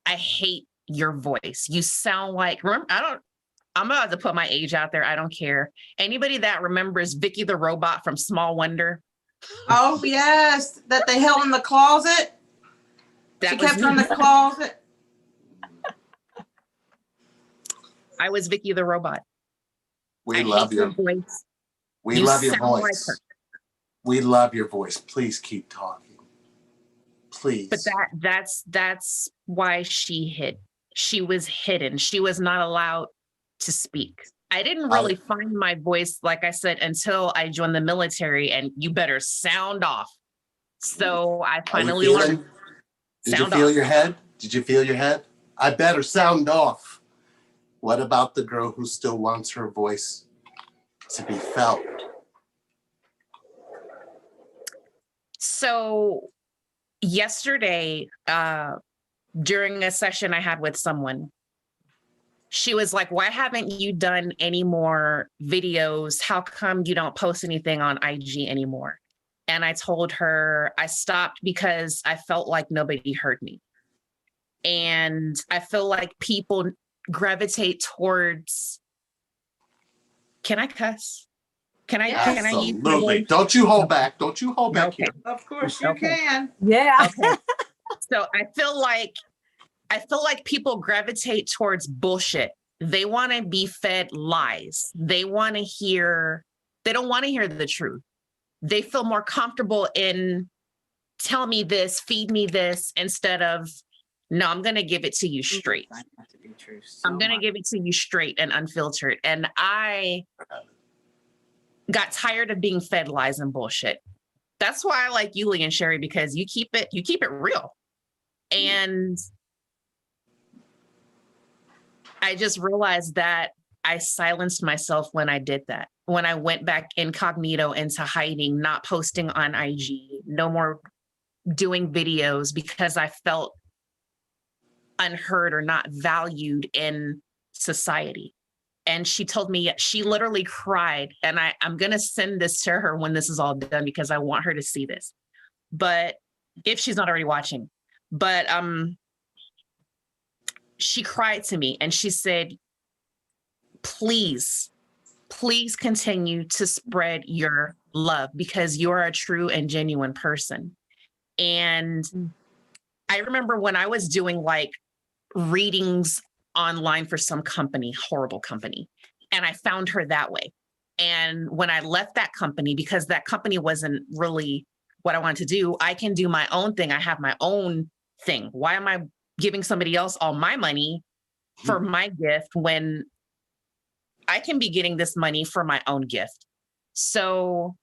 I hate your voice. You sound like, I'm about to put my age out there. I don't care. Anybody that remembers Vicky the Robot from Small Wonder? Oh, yes. That they held in the closet. She kept her in the closet. I was Vicky the Robot. We love your voice. We love your voice. We love your voice. Please keep talking. Please. But that's why she hid. She was hidden. She was not allowed to speak. I didn't really find my voice, like I said, until I joined the military, and you better sound off. So I finally learned. Did you feel your head? Did you feel your head? I better sound off. What about the girl who still wants her voice to be felt? So yesterday, during a session I had with someone, she was like, why haven't you done any more videos? How come you don't post anything on IG anymore? And I told her I stopped because I felt like nobody heard me. And I feel like people gravitate towards, can I cuss? Can I use my voice? Don't you hold back. Don't you hold back here. Of course you can. Yeah. Okay. So I feel I feel like people gravitate towards bullshit. They want to be fed lies. They don't want to hear the truth. They feel more comfortable in tell me this, feed me this, instead of, no, I'm going to give it to you straight. I'm going to give it to you straight and unfiltered. And I got tired of being fed lies and bullshit. That's why I like Yuli and Sherry, because you keep it real. And I just realized that I silenced myself when I did that. When I went back incognito into hiding, not posting on IG, no more doing videos because I felt unheard or not valued in society. And she told me, she literally cried, and I'm going to send this to her when this is all done because I want her to see this. But if she's not already watching, but she cried to me and she said, please continue to spread your love because you're a true and genuine person. And I remember when I was doing like readings online for some company, horrible company, and I found her that way. And when I left that company, because that company wasn't really what I wanted to do, I can do my own thing. I have my own thing. Why am I giving somebody else all my money for my gift when I can be getting this money for my own gift? So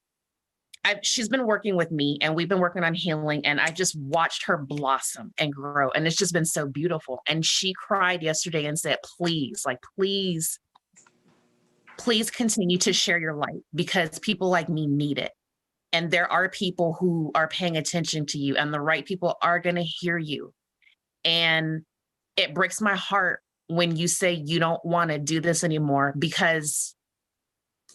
she's been working with me and we've been working on healing, and I just watched her blossom and grow. And it's just been so beautiful. And she cried yesterday and said, please continue to share your light because people like me need it. And there are people who are paying attention to you, and the right people are going to hear you. And it breaks my heart when you say you don't want to do this anymore because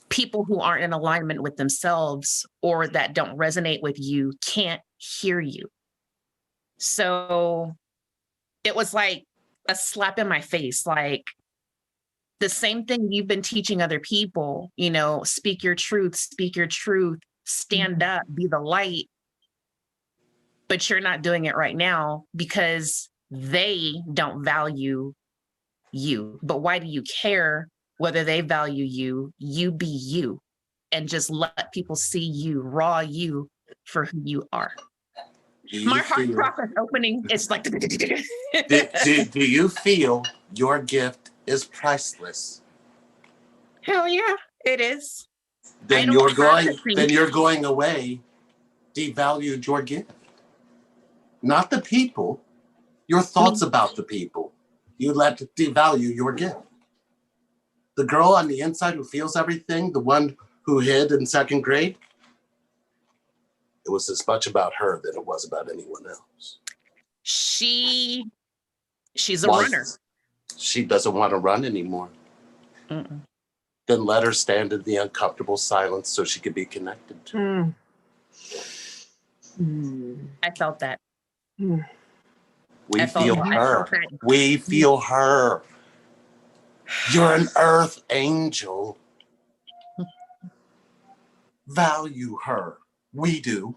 people who aren't in alignment with themselves or that don't resonate with you can't hear you. So it was like a slap in my face, like the same thing you've been teaching other people, speak your truth, stand up, be the light, but you're not doing it right now because they don't value you. But why do you care whether they value you? You be you and just let people see you, raw you for who you are. My heart chakra opening, it's like. Do you feel your gift is priceless? Hell yeah, it is. Then you're going away, devalued your gift. Not the people, your thoughts about the people. You let it devalue your gift. The girl on the inside who feels everything, the one who hid in second grade, it was as much about her than it was about anyone else. She's a runner. She doesn't want to run anymore. Mm-mm. Then let her stand in the uncomfortable silence so she could be connected to. I felt that. We feel her. We feel her. You're an earth angel. Value her. We do.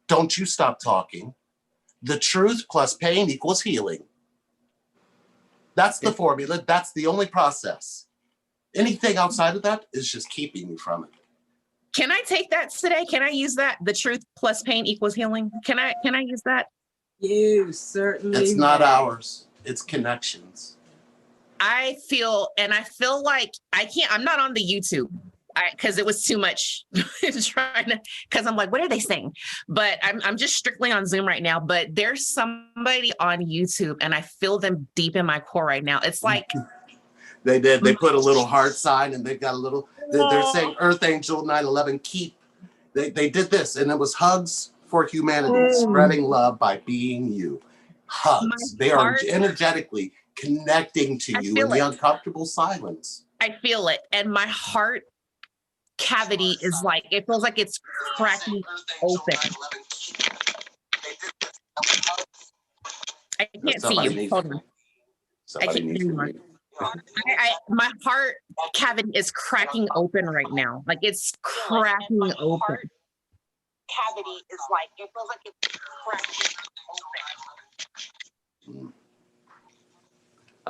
Don't you stop talking. The truth plus pain equals healing. That's the formula. That's the only process. Anything outside of that is just keeping you from it. Can I take that today? Can I use that? The truth plus pain equals healing. Can I use that? You certainly. It's not ours. It's connections. I feel like I'm not on the YouTube because it was too much because I'm like, what are they saying? But I'm just strictly on Zoom right now, but there's somebody on YouTube and I feel them deep in my core right now. It's like. They put a little heart sign and they've got a little, they're saying Earth Angel 9/11 keep. They did this and it was hugs for humanity, spreading love by being you. Hugs. They are energetically connecting to you in the uncomfortable silence. I feel it. And my heart cavity is like, it feels like it's cracking open. I can't see you. Hold on. I can't see you. My heart cavity is cracking open right now. Like it's cracking open. Cavity is like, it feels like it's cracking open.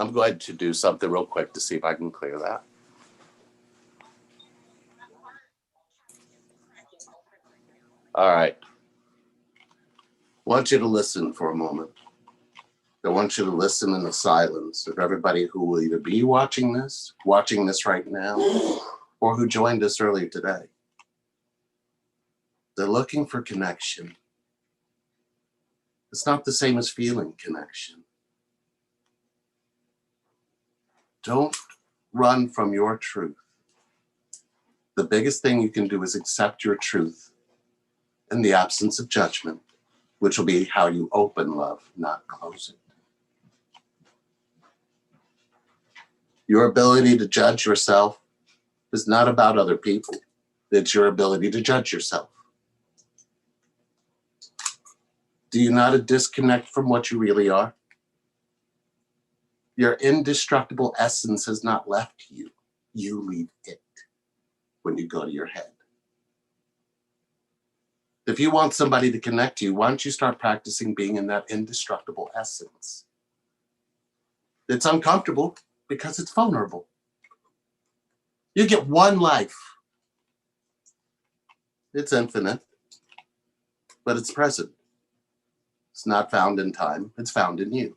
I'm going to do something real quick to see if I can clear that. All right. I want you to listen for a moment. I want you to listen in the silence of everybody who will either be watching this right now, or who joined us earlier today. They're looking for connection. It's not the same as feeling connection. Don't run from your truth. The biggest thing you can do is accept your truth in the absence of judgment, which will be how you open love, not close it. Your ability to judge yourself is not about other people. It's your ability to judge yourself. Do you not disconnect from what you really are? Your indestructible essence has not left you. You leave it when you go to your head. If you want somebody to connect to you, why don't you start practicing being in that indestructible essence? It's uncomfortable because it's vulnerable. You get one life. It's infinite, but it's present. It's not found in time, it's found in you.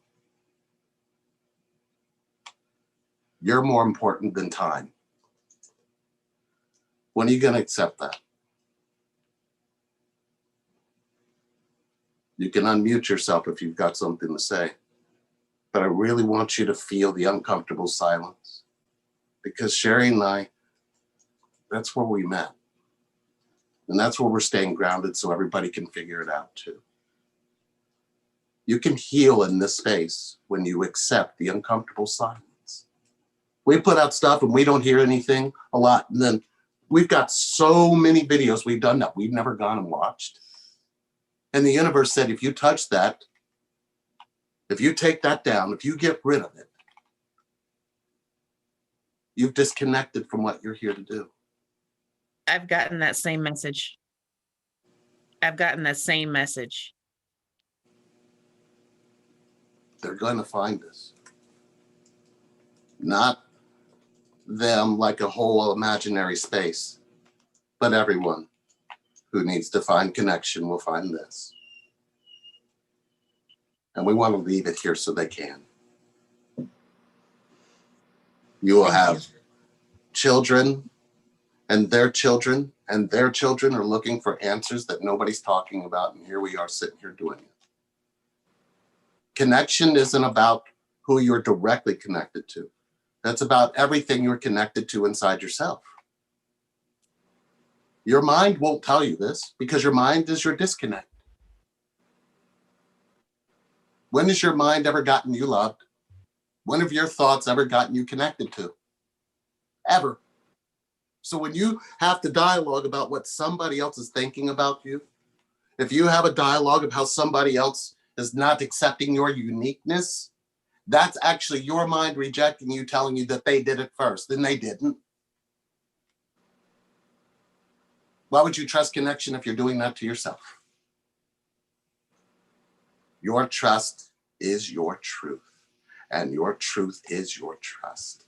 You're more important than time. When are you going to accept that? You can unmute yourself if you've got something to say, but I really want you to feel the uncomfortable silence, because Sherry and I, that's where we met. And that's where we're staying grounded so everybody can figure it out too. You can heal in this space when you accept the uncomfortable silence. We put out stuff and we don't hear anything a lot. And then we've got so many videos we've done that we've never gone and watched. And the universe said, if you touch that, if you take that down, if you get rid of it, you've disconnected from what you're here to do. I've gotten that same message. I've gotten that same message. They're going to find us. Not them like a whole imaginary space, but everyone who needs to find connection will find this. And we want to leave it here so they can. You will have children, and their children are looking for answers that nobody's talking about, and here we are sitting here doing it. Connection isn't about who you're directly connected to. That's about everything you're connected to inside yourself. Your mind won't tell you this because your mind is your disconnect. When has your mind ever gotten you loved? When have your thoughts ever gotten you connected to? Ever. So when you have to dialogue about what somebody else is thinking about you, if you have a dialogue of how somebody else is not accepting your uniqueness, that's actually your mind rejecting you, telling you that they did it first, and they didn't. Why would you trust connection if you're doing that to yourself? Your trust is your truth, and your truth is your trust.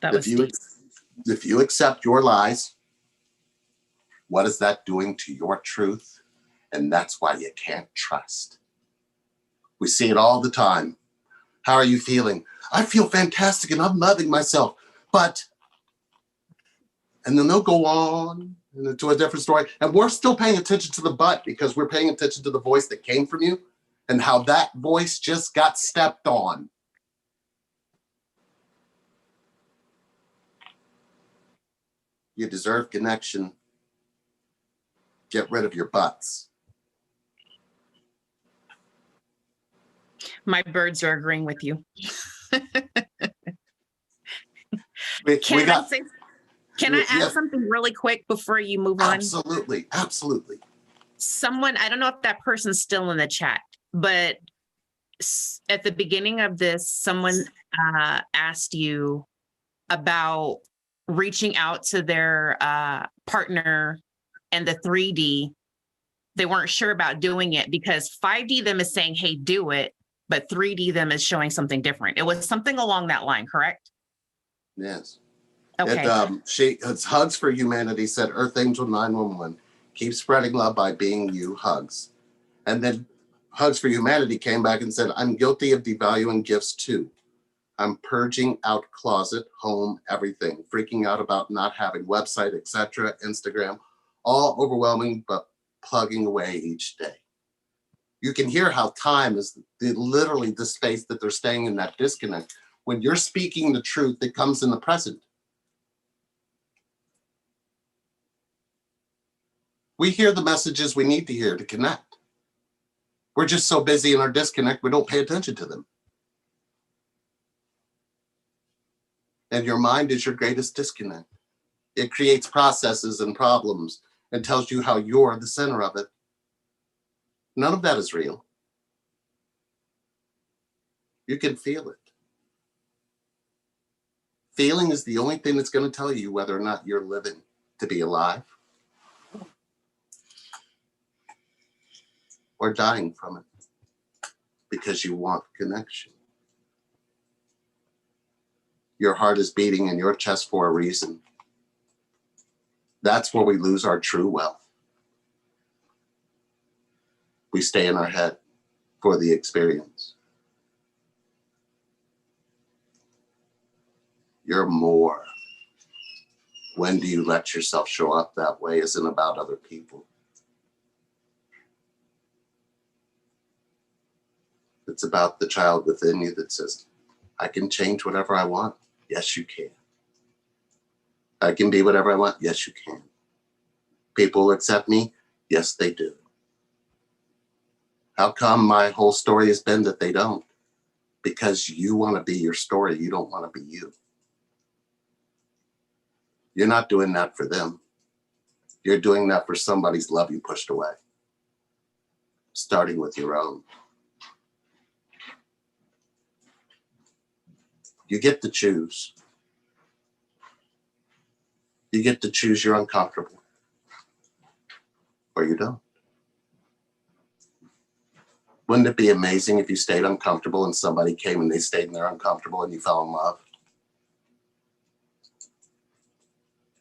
That was deep. If you accept your lies, what is that doing to your truth? And that's why you can't trust. We see it all the time. How are you feeling? I feel fantastic and I'm loving myself, but, and then they'll go on into a different story. And we're still paying attention to the but because we're paying attention to the voice that came from you and how that voice just got stepped on. You deserve connection. Get rid of your buts. My birds are agreeing with you. Can I add something really quick before you move on? Absolutely. Absolutely. Someone, I don't know if that person's still in the chat, but at the beginning of this, someone asked you about reaching out to their partner and the 3D. They weren't sure about doing it because 5D them is saying, hey, do it. but 3D them is showing something different. It was something along that line, correct? Yes. Okay. It's Hugs for Humanity said, Earth Angel 911, keep spreading love by being you, hugs. And then Hugs for Humanity came back and said, I'm guilty of devaluing gifts too. I'm purging out closet, home, everything, freaking out about not having website, etc., Instagram, all overwhelming, but plugging away each day. You can hear how time is literally the space that they're staying in that disconnect. When you're speaking the truth, it comes in the present. We hear the messages we need to hear to connect. We're just so busy in our disconnect, we don't pay attention to them. And your mind is your greatest disconnect. It creates processes and problems and tells you how you're the center of it. None of that is real. You can feel it. Feeling is the only thing that's going to tell you whether or not you're living to be alive or dying from it because you want connection. Your heart is beating in your chest for a reason. That's where we lose our true wealth. We stay in our head for the experience. You're more. When do you let yourself show up that way isn't about other people. It's about the child within you that says, I can change whatever I want. Yes, you can. I can be whatever I want. Yes, you can. People accept me. Yes, they do. How come my whole story has been that they don't? Because you want to be your story. You don't want to be you. You're not doing that for them. You're doing that for somebody's love you pushed away. Starting with your own. You get to choose. You get to choose you're uncomfortable. Or you don't. Wouldn't it be amazing if you stayed uncomfortable and somebody came and they stayed in there uncomfortable and you fell in love?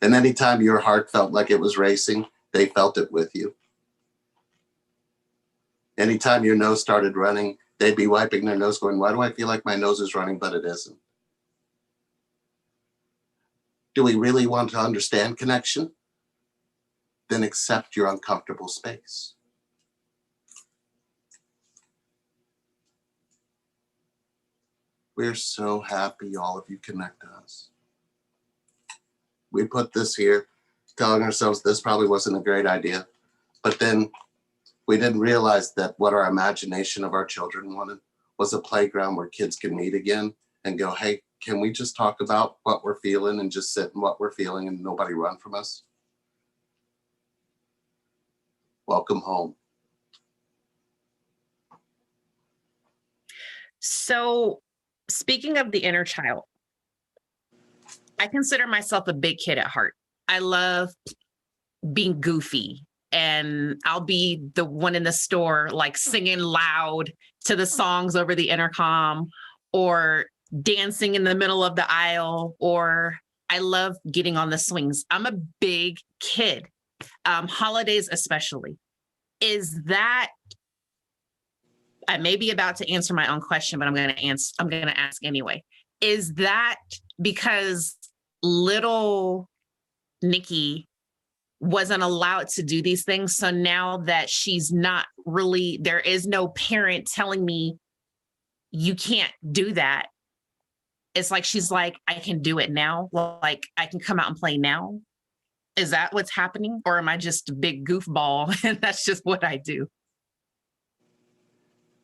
And anytime your heart felt like it was racing, they felt it with you. Anytime your nose started running, they'd be wiping their nose going, why do I feel like my nose is running, but it isn't? Do we really want to understand connection? Then accept your uncomfortable space. We're so happy all of you connect to us. We put this here, telling ourselves this probably wasn't a great idea, but then we didn't realize that what our imagination of our children wanted was a playground where kids can meet again and go, hey, can we just talk about what we're feeling and just sit in what we're feeling and nobody run from us? Welcome home. So speaking of the inner child, I consider myself a big kid at heart. I love being goofy, and I'll be the one in the store like singing loud to the songs over the intercom, or dancing in the middle of the aisle, or I love getting on the swings. I'm a big kid, holidays especially. Is that, I may be about to answer my own question, but I'm going to ask anyway. Is that because little Nikki wasn't allowed to do these things? So now that she's not really, there is no parent telling me you can't do that. It's like, she's like, I can do it now. Like I can come out and play now. Is that what's happening? Or am I just a big goofball and that's just what I do?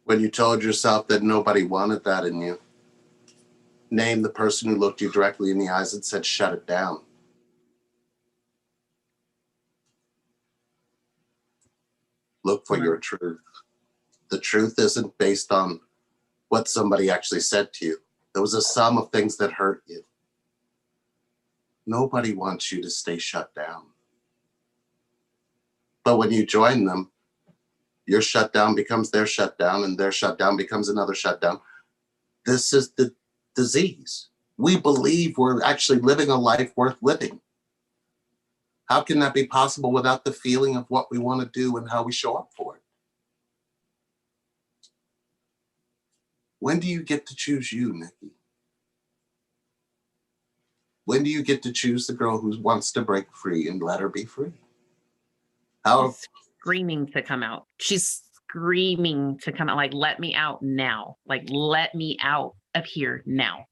When you told yourself that nobody wanted that in you, name the person who looked you directly in the eyes and said, shut it down. Look for your truth. The truth isn't based on what somebody actually said to you. There was a sum of things that hurt you. Nobody wants you to stay shut down. But when you join them, Your shutdown becomes their shutdown, and their shutdown becomes another shutdown. This is the disease. We believe we're actually living a life worth living. How can that be possible without the feeling of what we want to do and how we show up for it? When do you get to choose you, Nikki? When do you get to choose the girl who wants to break free and let her be free? How? Screaming to come out. She's screaming to come out, like, let me out now. Like, let me out of here now.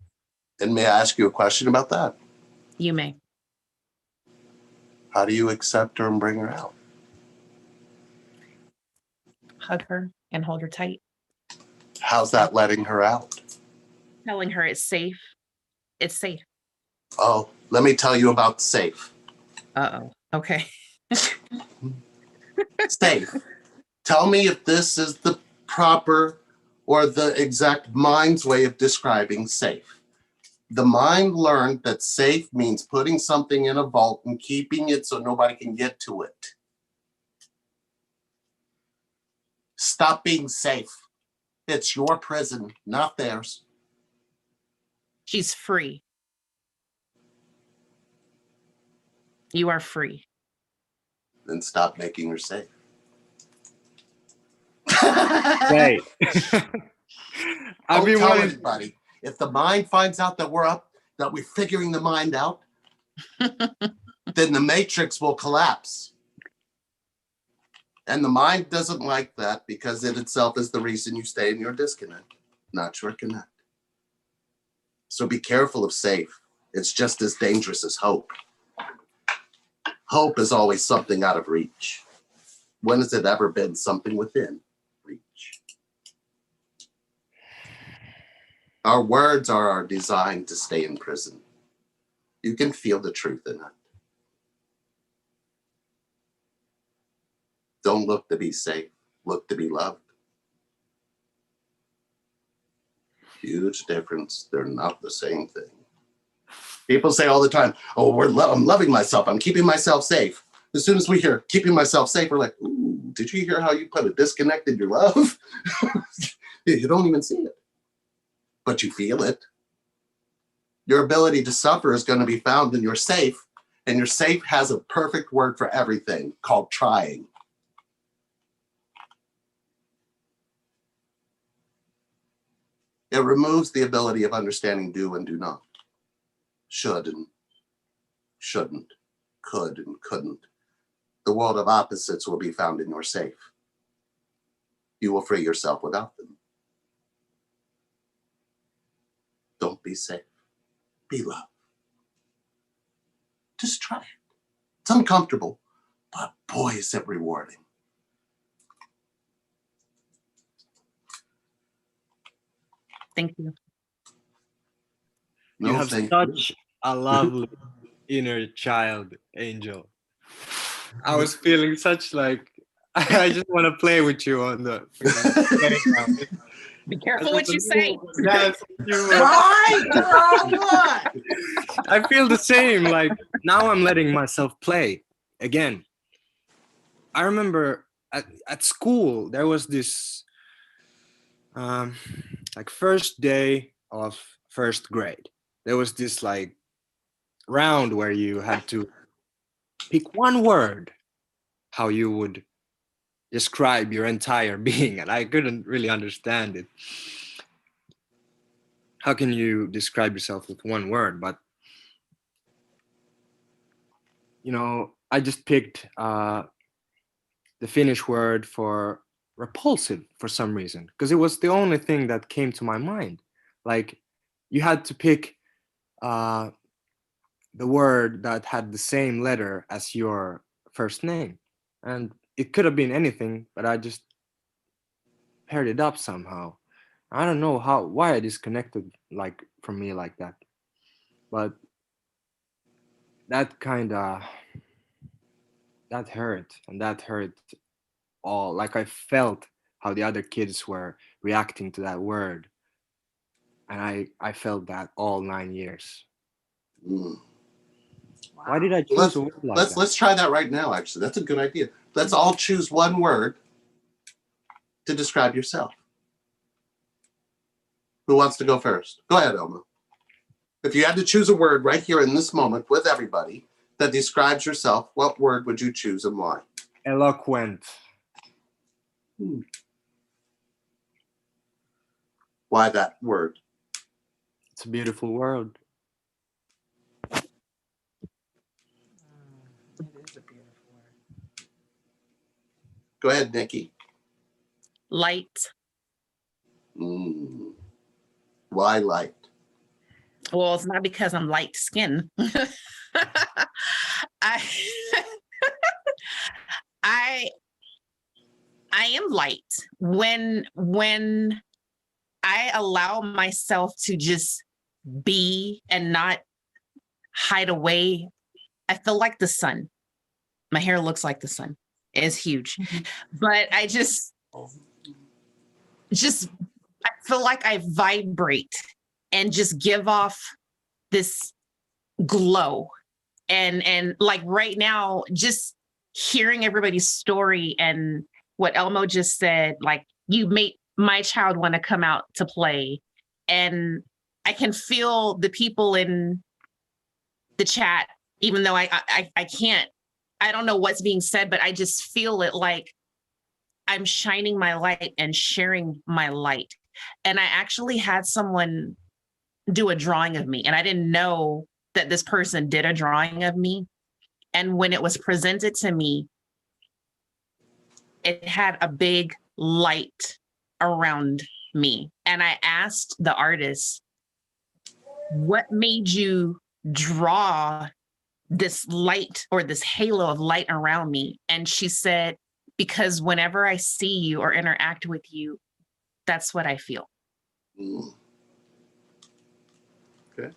And may I ask you a question about that? You may. How do you accept her and bring her out? Hug her and hold her tight. How's that letting her out? Telling her it's safe. It's safe. Oh, let me tell you about safe. Uh-oh. Okay. Safe. Tell me if this is the proper or the exact mind's way of describing safe. The mind learned that safe means putting something in a vault and keeping it so nobody can get to it. Stop being safe. It's your prison, not theirs. She's free. You are free. Then stop making her safe. Right. I've Don't been tell wanting. anybody. If the mind finds out that that we're figuring the mind out, then the matrix will collapse. And the mind doesn't like that because it itself is the reason you stay in your disconnect, not your connect. So be careful of safe. It's just as dangerous as hope. Hope is always something out of reach. When has it ever been something within reach? Our words are designed to stay in prison. You can feel the truth in it. Don't look to be safe, look to be loved. Huge difference. They're not the same thing. People say all the time, oh, I'm loving myself. I'm keeping myself safe. As soon as we hear keeping myself safe, we're like, ooh, did you hear how you put a disconnect in your love? You don't even see it, but you feel it. Your ability to suffer is going to be found in your safe, and your safe has a perfect word for everything called trying. It removes the ability of understanding do and do not, should and shouldn't, could and couldn't. The world of opposites will be found in your safe. You will free yourself without them. Don't be safe. Be love. Just try it. It's uncomfortable, but boy, is it rewarding. Thank you. You have thank such a lovely inner child, Angel. I was feeling such like I just want to play with you on the playground. Be careful what you say. Yes, Why, girl? What? I feel the same. Like now I'm letting myself play again. I remember at school there was this like first day of first grade. There was this like round where you had to pick one word how you would describe your entire being, and I couldn't really understand it. How can you describe yourself with one word? But you know, I just picked the Finnish word for repulsive for some reason, because it was the only thing that came to my mind. Like you had to pick the word that had the same letter as your first name, and it could have been anything, but I just paired it up somehow. I don't know why it is connected like from me like that, but that kind of that hurt, and that hurt all. Like I felt how the other kids were reacting to that word, and I felt that all 9 years. Why did I choose a word like that? Let's try that right now. Actually, that's a good idea. Let's all choose one word to describe yourself? Who wants to go first? Go ahead, Elmo. If you had to choose a word right here in this moment with everybody that describes yourself, what word would you choose and why? Eloquent. Why that word? It's a beautiful word. It is a beautiful word. Go ahead, Nikki. Light. Why light? Well, it's not because I'm light skinned. I I am light when I allow myself to just be and not hide away. I feel like the sun. My hair looks like the sun. It's huge. But I just I feel like I vibrate and just give off this glow. And like right now, just hearing everybody's story and what Elmo just said, like you made my child want to come out to play. And I can feel the people in the chat, even though I can't, I don't know what's being said, but I just feel it like I'm shining my light and sharing my light. And I actually had someone do a drawing of me, and I didn't know that this person did a drawing of me. And when it was presented to me, it had a big light around me. And I asked the artist, what made you draw this light or this halo of light around me? And she said, because whenever I see you or interact with you, that's what I feel. Okay.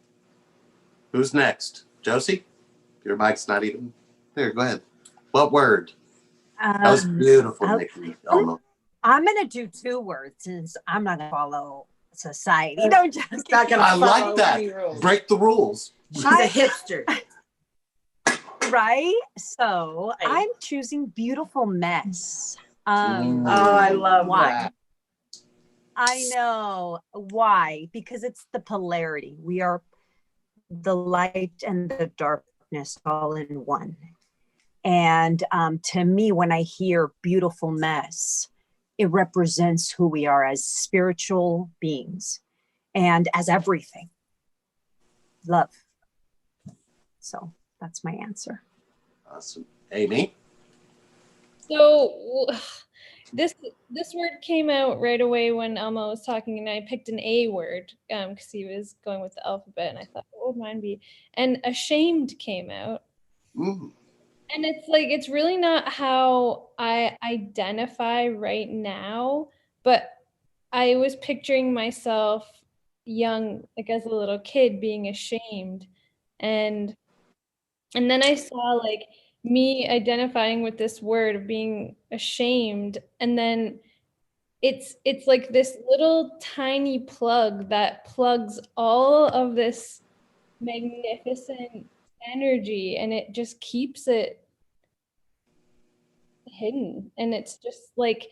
Who's next? Josie? Your mic's not even there. Go ahead. What word? That was beautiful, Nikki. Elmo. I'm gonna do 2 words since I'm not gonna follow society. No, just Not gonna I like follow that. any rules. Break the rules. She's a hipster. right. So Right. I'm choosing beautiful mess. Mm. Oh, I love Why? that. I know why, because it's the polarity. We are the light and the darkness all in one. And to me, when I hear beautiful mess, it represents who we are as spiritual beings and as everything. Love. So that's my answer. Awesome. Amy? So this word came out right away when Elmo was talking, and I picked an A word because he was going with the alphabet, and I thought, what would mine be? And ashamed came out. Mm. And it's like, it's really not how I identify right now, but I was picturing myself young, like as a little kid being ashamed. And then I saw like me identifying with this word of being ashamed. And then it's like this little tiny plug that plugs all of this magnificent energy, and it just keeps it hidden. And it's just like,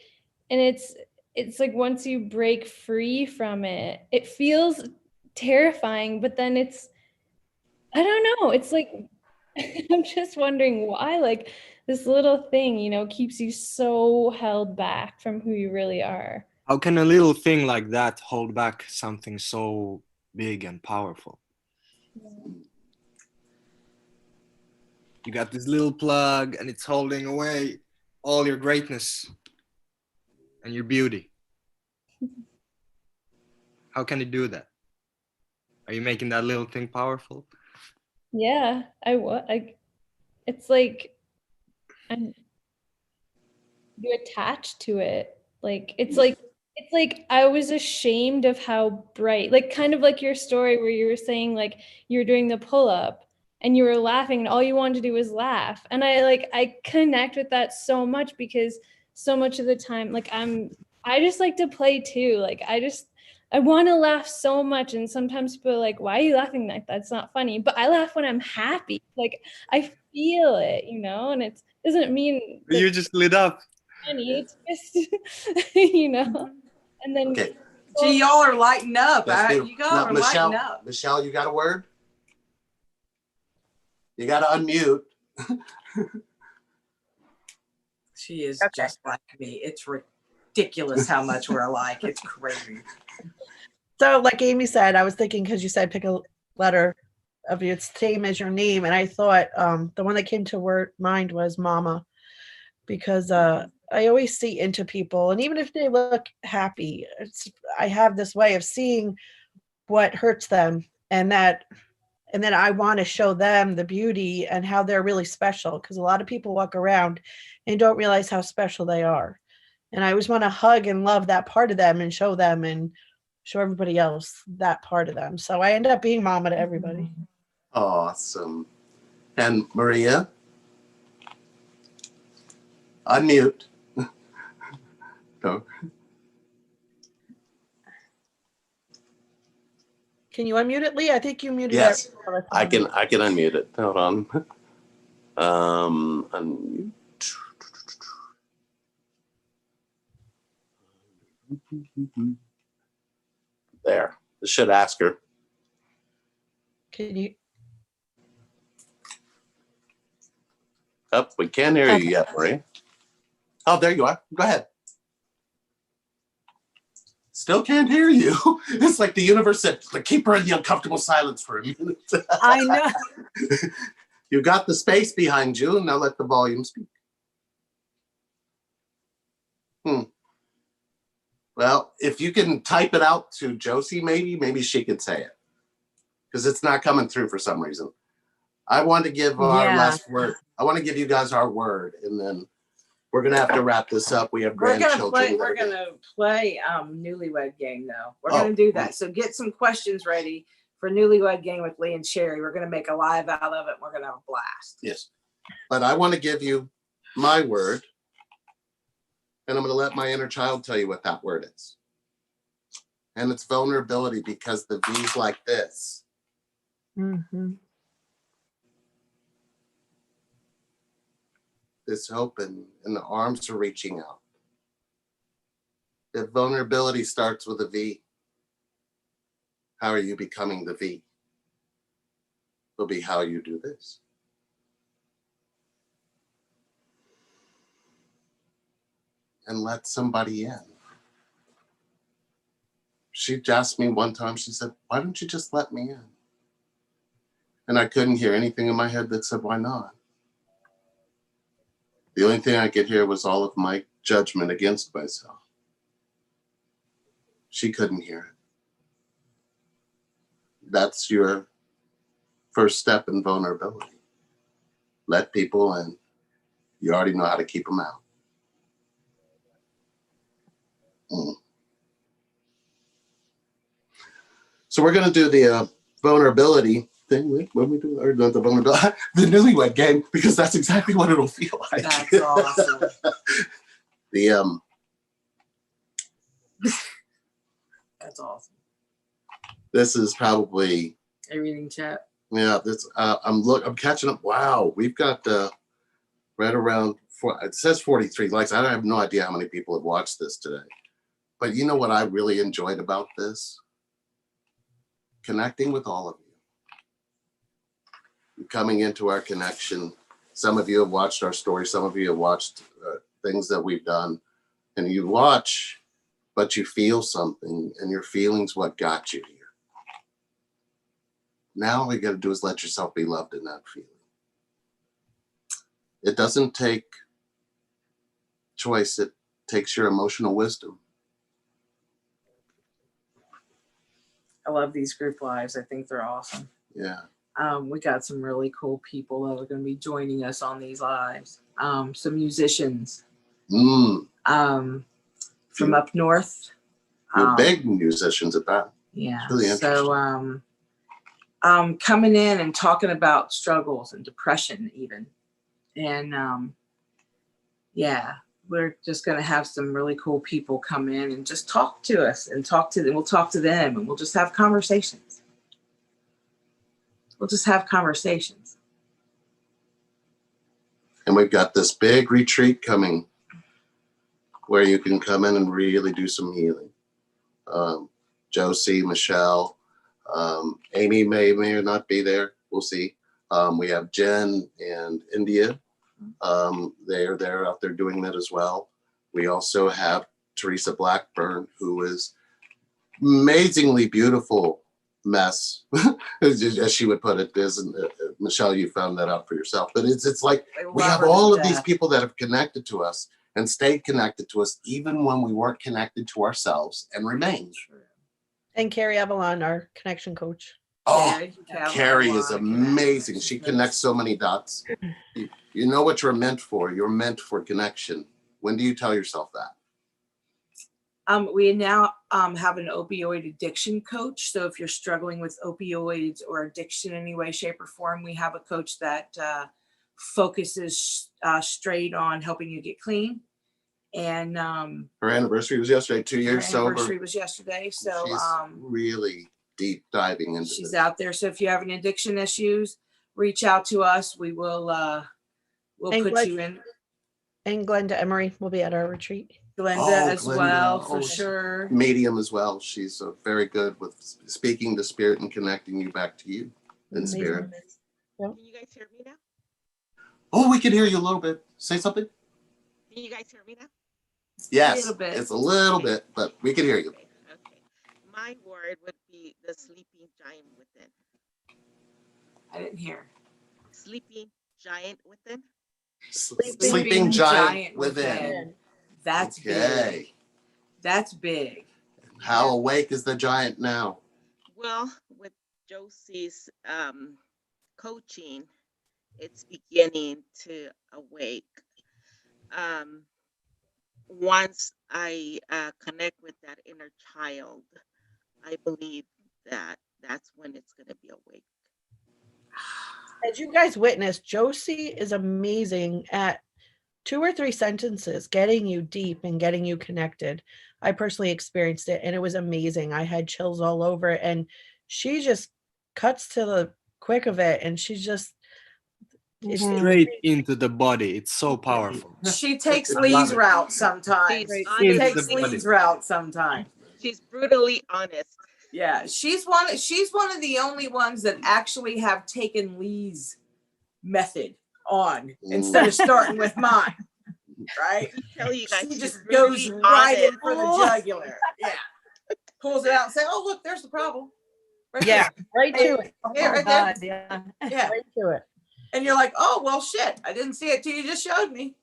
and it's like once you break free from it, it feels terrifying, but then it's, I don't know, it's like I'm just wondering why like this little thing, you know, keeps you so held back from who you really are. How can a little thing like that hold back something so big and powerful? You got this little plug and it's holding away all your greatness and your beauty. How can it do that? Are you making that little thing powerful? Yeah, it's like you attach to it. Like it's like I was ashamed of how bright, like kind of like your story where you were saying like you were doing the pull-up and you were laughing and all you wanted to do was laugh. And I connect with that so much because so much of the time, like I just like to play too. Like I want to laugh so much. And sometimes people are like, why are you laughing like that? That's not funny. But I laugh when I'm happy. Like I feel it, you know, and it doesn't mean You just lit up. funny. It's just, you know, and then Okay. Gee, y'all are lighting up. That's beautiful. You guys Now, are Michelle, lighting up. Michelle, you got a word? You got to unmute. She is just like me. It's ridiculous how much we're alike. It's crazy. So like Amy said, I was thinking, because you said pick a letter of your same as your name, and I thought the one that came to mind was Mama, because I always see into people, and even if they look happy, I have this way of seeing what hurts them, and then I want to show them the beauty and how they're really special, because a lot of people walk around and don't realize how special they are. And I always want to hug and love that part of them and show everybody else that part of them. So I end up being Mama to everybody. Awesome. And Maria? Unmute. No. Can you unmute it, Lee? I think you muted Yes, everyone. I can unmute it. Hold on. Unmute. There. This should ask her. Can you? Oh, we can't hear you yet, Maria. Oh, there you are. Go ahead. Still can't hear you. It's like the universe said, keep her in the uncomfortable silence for a minute. I know. You got the space behind you. Now let the volume speak. Well, if you can type it out to Josie, maybe she could say it, because it's not coming through for some reason. I want to give our last word. I want to give you guys our word, and then we're gonna have to wrap this up. We have grandchildren. We're gonna play newlywed game though. We're gonna do that. So get some questions ready for newlywed game with Lee and Sherry. We're gonna make a live out of it. We're gonna have a blast. Yes, but I want to give you my word, and I'm gonna let my inner child tell you what that word is. And it's vulnerability, because the V's like this. Mm-hmm. It's open and the arms are reaching out. If vulnerability starts with a V, how are you becoming the V? Will be how you do this. And let somebody in. She asked me one time, she said, why don't you just let me in? And I couldn't hear anything in my head that said, why not? The only thing I could hear was all of my judgment against myself. She couldn't hear it. That's your first step in vulnerability. Let people in. You already know how to keep them out. So we're going to do the vulnerability thing. When we do or not the vulnerability, the newlywed game, because that's exactly what it'll feel like. That's awesome. That's awesome. This is probably. Are you reading chat? Yeah, this. I'm catching up. Wow, we've got right around it says 43 likes. I have no idea how many people have watched this today. But you know what I really enjoyed about this? Connecting with all of you. Coming into our connection. Some of you have watched our story. Some of you have watched things that we've done. And you watch, but you feel something, and your feeling's what got you here. Now all you got to do is let yourself be loved in that feeling. It doesn't take choice. It takes your emotional wisdom. I love these group lives. I think they're awesome. Yeah. We got some really cool people that are going to be joining us on these lives. Some musicians from up north. You're big musicians at that. Yeah. It's really interesting. So coming in and talking about struggles and depression even. And yeah, we're just going to have some really cool people come in and just talk to us and talk to them. We'll talk to them and we'll just have conversations. We'll just have conversations. And we've got this big retreat coming where you can come in and really do some healing. Josie, Michelle, Amy may or not be there. We'll see. We have Jen and India. They're out there doing that as well. We also have Teresa Blackburn, who is amazingly beautiful mess, as she would put it. Michelle, you found that out for yourself. But it's like we have all of these people that have connected to us and stayed connected to us even when we weren't connected to ourselves and remained. And Carrie Avalon, our connection coach. Oh, Carrie is amazing. She connects so many dots. You know what you're meant for. You're meant for connection. When do you tell yourself that? We now have an opioid addiction coach. So if you're struggling with opioids or addiction in any way, shape, or form, we have a coach that focuses straight on helping you get clean. And her anniversary was yesterday, 2 years sober. Her anniversary was yesterday. So she's really deep diving into she's this. out there. So if you have any addiction issues, reach out to us. We will we'll put you in. And Glenda Emery will be at our retreat. Glenda as well, for sure. Medium as well. She's very good with speaking to spirit and connecting you back to you in spirit. Can you guys hear me now? Oh, we can hear you a little bit. Say something. Can you guys hear me now? Yes, a little bit. It's a little bit, but we can hear you. Okay. My word would be the sleeping giant within. I didn't hear. Sleeping giant within. Sleeping giant within. That's okay. Big. That's big. How awake is the giant now? Well, with Josie's coaching, it's beginning to awake. Once I connect with that inner child, I believe that that's when it's going to be awake. As you guys witnessed, Josie is amazing at 2 or 3 sentences, getting you deep and getting you connected. I personally experienced it and it was amazing. I had chills all over it, and she just cuts to the quick of it, and she's just straight into the body. It's so powerful. She takes Lee's route sometimes. She takes Lee's route sometimes. She's brutally honest. Yeah, she's one of the only ones that actually have taken Lee's method on instead of starting with mine. Right? Tell you guys, she just goes right in for the jugular. Yeah. Pulls it out and say, "Oh, look, there's the problem." Right there. Right to it. Yeah, right God, there. Yeah. Right to it. And you're like, "Oh, well, shit, I didn't see it till you just showed me."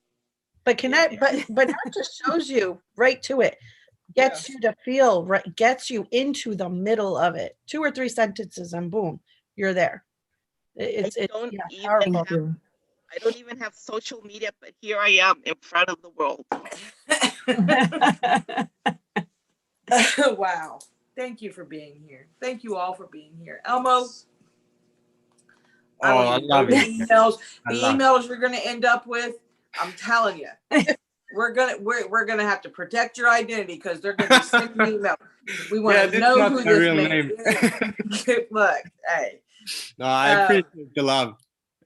But but not just shows you right to it. Gets you to feel right, gets you into the middle of it. 2 or 3 sentences and boom, you're there. I don't even have social media, but here I am in front of the world. Wow. Thank you for being here. Thank you all for being here. Elmo. I love it. The emails you're gonna end up with, I'm telling you. We're gonna have to protect your identity because they're gonna be sending emails. We want to know who this man is. Look, hey. No, I appreciate the love.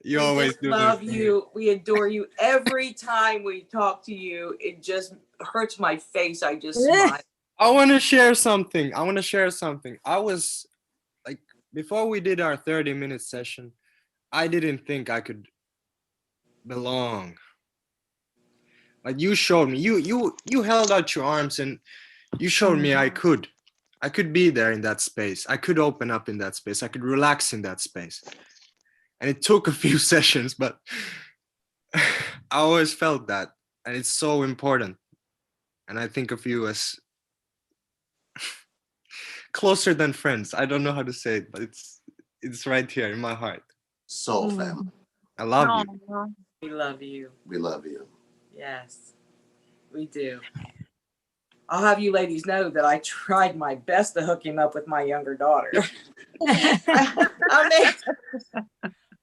You always do. Love you. We adore you. Every time we talk to you, it just hurts my face. I just smile. I want to share something. I was like, before we did our 30-minute session, I didn't think I could belong. Like you showed me, you held out your arms and you showed me I could be there in that space. I could open up in that space. I could relax in that space. And it took a few sessions, but I always felt that. And it's so important. And I think of you as closer than friends. I don't know how to say it, but it's right here in my heart. Soul family. I love you. We love you. We love you. Yes, we do. I'll have you ladies know that I tried my best to hook him up with my younger daughter.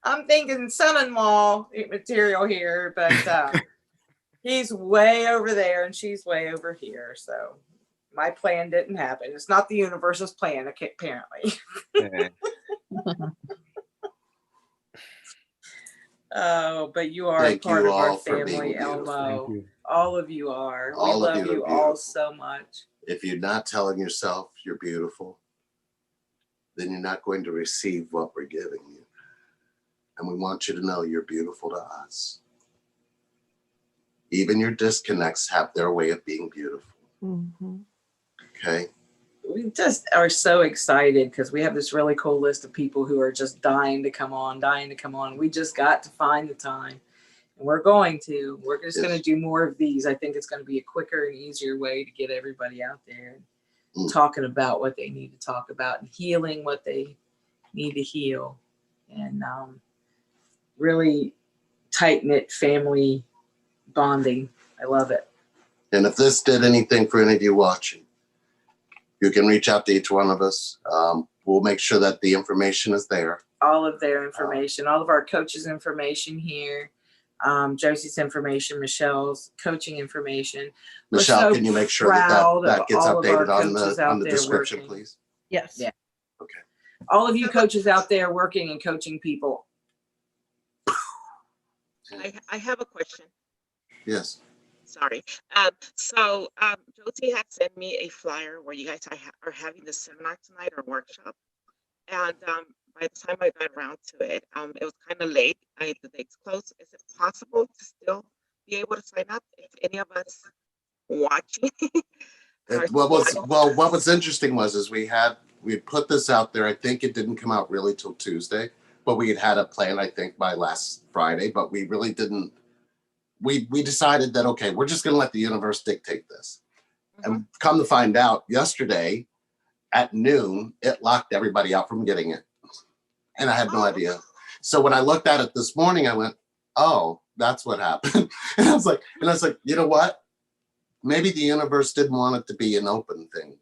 I'm thinking son-in-law material here, but he's way over there and she's way over here. So my plan didn't happen. It's not the universe's plan, apparently. Oh, but you are a part of our family, Elmo. All of you are. We All of love you are you all beautiful. so much. If you're not telling yourself you're beautiful, then you're not going to receive what we're giving you. And we want you to know you're beautiful to us. Even your disconnects have their way of being beautiful. Mhm. Okay? We just are so excited because we have this really cool list of people who are just dying to come on, dying to come on. We just got to find the time. And we're going to. We're just going to do more of these. I think it's going to be a quicker and easier way to get everybody out there and talking about what they need to talk about and healing what they need to heal. And really tight-knit family bonding. I love it. And if this did anything for any of you watching, you can reach out to each one of us. We'll make sure that the information is there. All of their information, all of our coaches' information here, Josie's information, Michelle's coaching information. We're Michelle, so can you make sure proud that of gets all of our updated on coaches the out there description, working. please? Yes. Yeah. Okay. All of you coaches out there working and coaching people. I have a question. Yes. Sorry. Josie had sent me a flyer where you guys are having the seminar tonight or workshop. And by the time I got around to it, it was kind of late. The date's close. Is it possible to still be able to sign up if any of us watching? What was interesting was we put this out there. I think it didn't come out really till Tuesday, but we had a plan, I think, by last Friday, but we really didn't. We decided that, okay, we're just going to let the universe dictate this. And come to find out, yesterday at noon, it locked everybody out from getting it. And I had no idea. So when I looked at it this morning, I went, oh, that's what happened. And I was like, you know what? Maybe the universe didn't want it to be an open thing.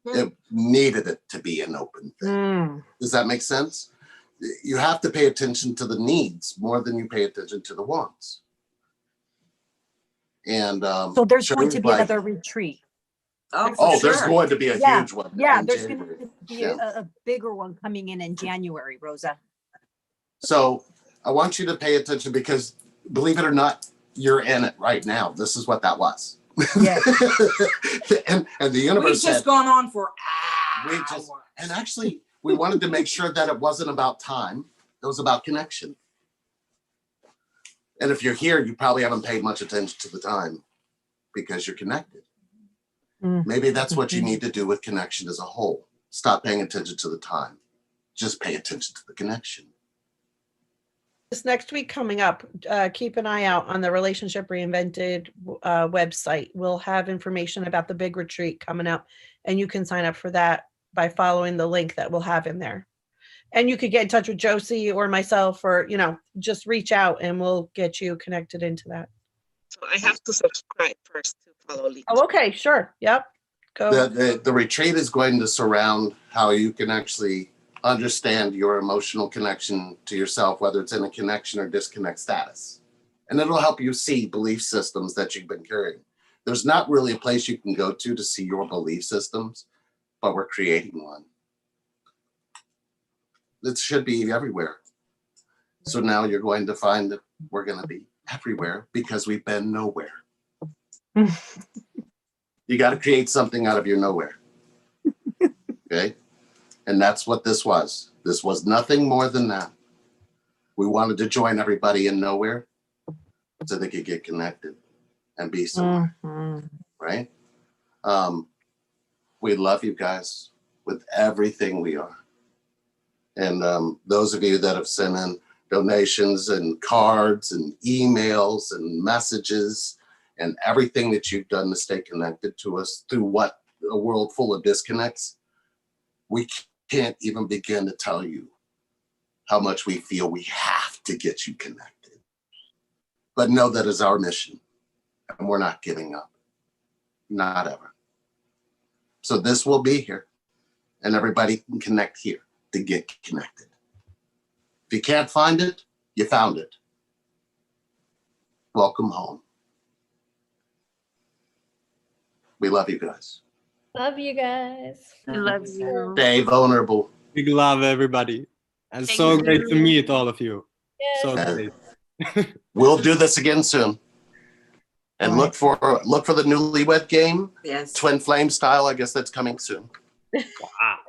It needed it to be an open thing. Does that make sense? You have to pay attention to the needs more than you pay attention to the wants. And So there's going to be another retreat. There's going to be a huge one. Yeah, in there's January. going to be a bigger one coming in January, Rosa. So I want you to pay attention because, believe it or not, you're in it right now. This is what that was. Yeah. and the universe We've just gone on for hours. And actually, we wanted to make sure that it wasn't about time. It was about connection. And if you're here, you probably haven't paid much attention to the time because you're connected. Maybe that's what you need to do with connection as a whole. Stop paying attention to the time. Just pay attention to the connection. This next week coming up, keep an eye out on the Relationship Reinvented website. We'll have information about the big retreat coming up, and you can sign up for that by following the link that we'll have in there. And you could get in touch with Josie or myself, or, just reach out and we'll get you connected into that. So I have to subscribe first to follow Lee. Oh, okay, sure. Yep. Go. The retreat is going to surround how you can actually understand your emotional connection to yourself, whether it's in a connection or disconnect status. And it'll help you see belief systems that you've been carrying. There's not really a place you can go to see your belief systems, but we're creating one. It should be everywhere. So now you're going to find that we're going to be everywhere because we've been nowhere. You got to create something out of your nowhere. Okay? And that's what this was. This was nothing more than that. We wanted to join everybody in nowhere so they could get connected and be somewhere. Right? We love you guys with everything we are. And those of you that have sent in donations and cards and emails and messages and everything that you've done to stay connected to us through what a world full of disconnects, we can't even begin to tell you how much we feel we have to get you connected. But know that is our mission, and we're not giving up. Not ever. So this will be here, and everybody can connect here to get connected. If you can't find it, you found it. Welcome home. We love you guys. Love you guys. I love you. Stay vulnerable. Big love, everybody. And Thank so great to you. meet all of you. Yes. So Yeah. great. We'll do this again soon. And Right. look for the newlywed game, Yes. twin flame style. I guess that's coming soon. Wow.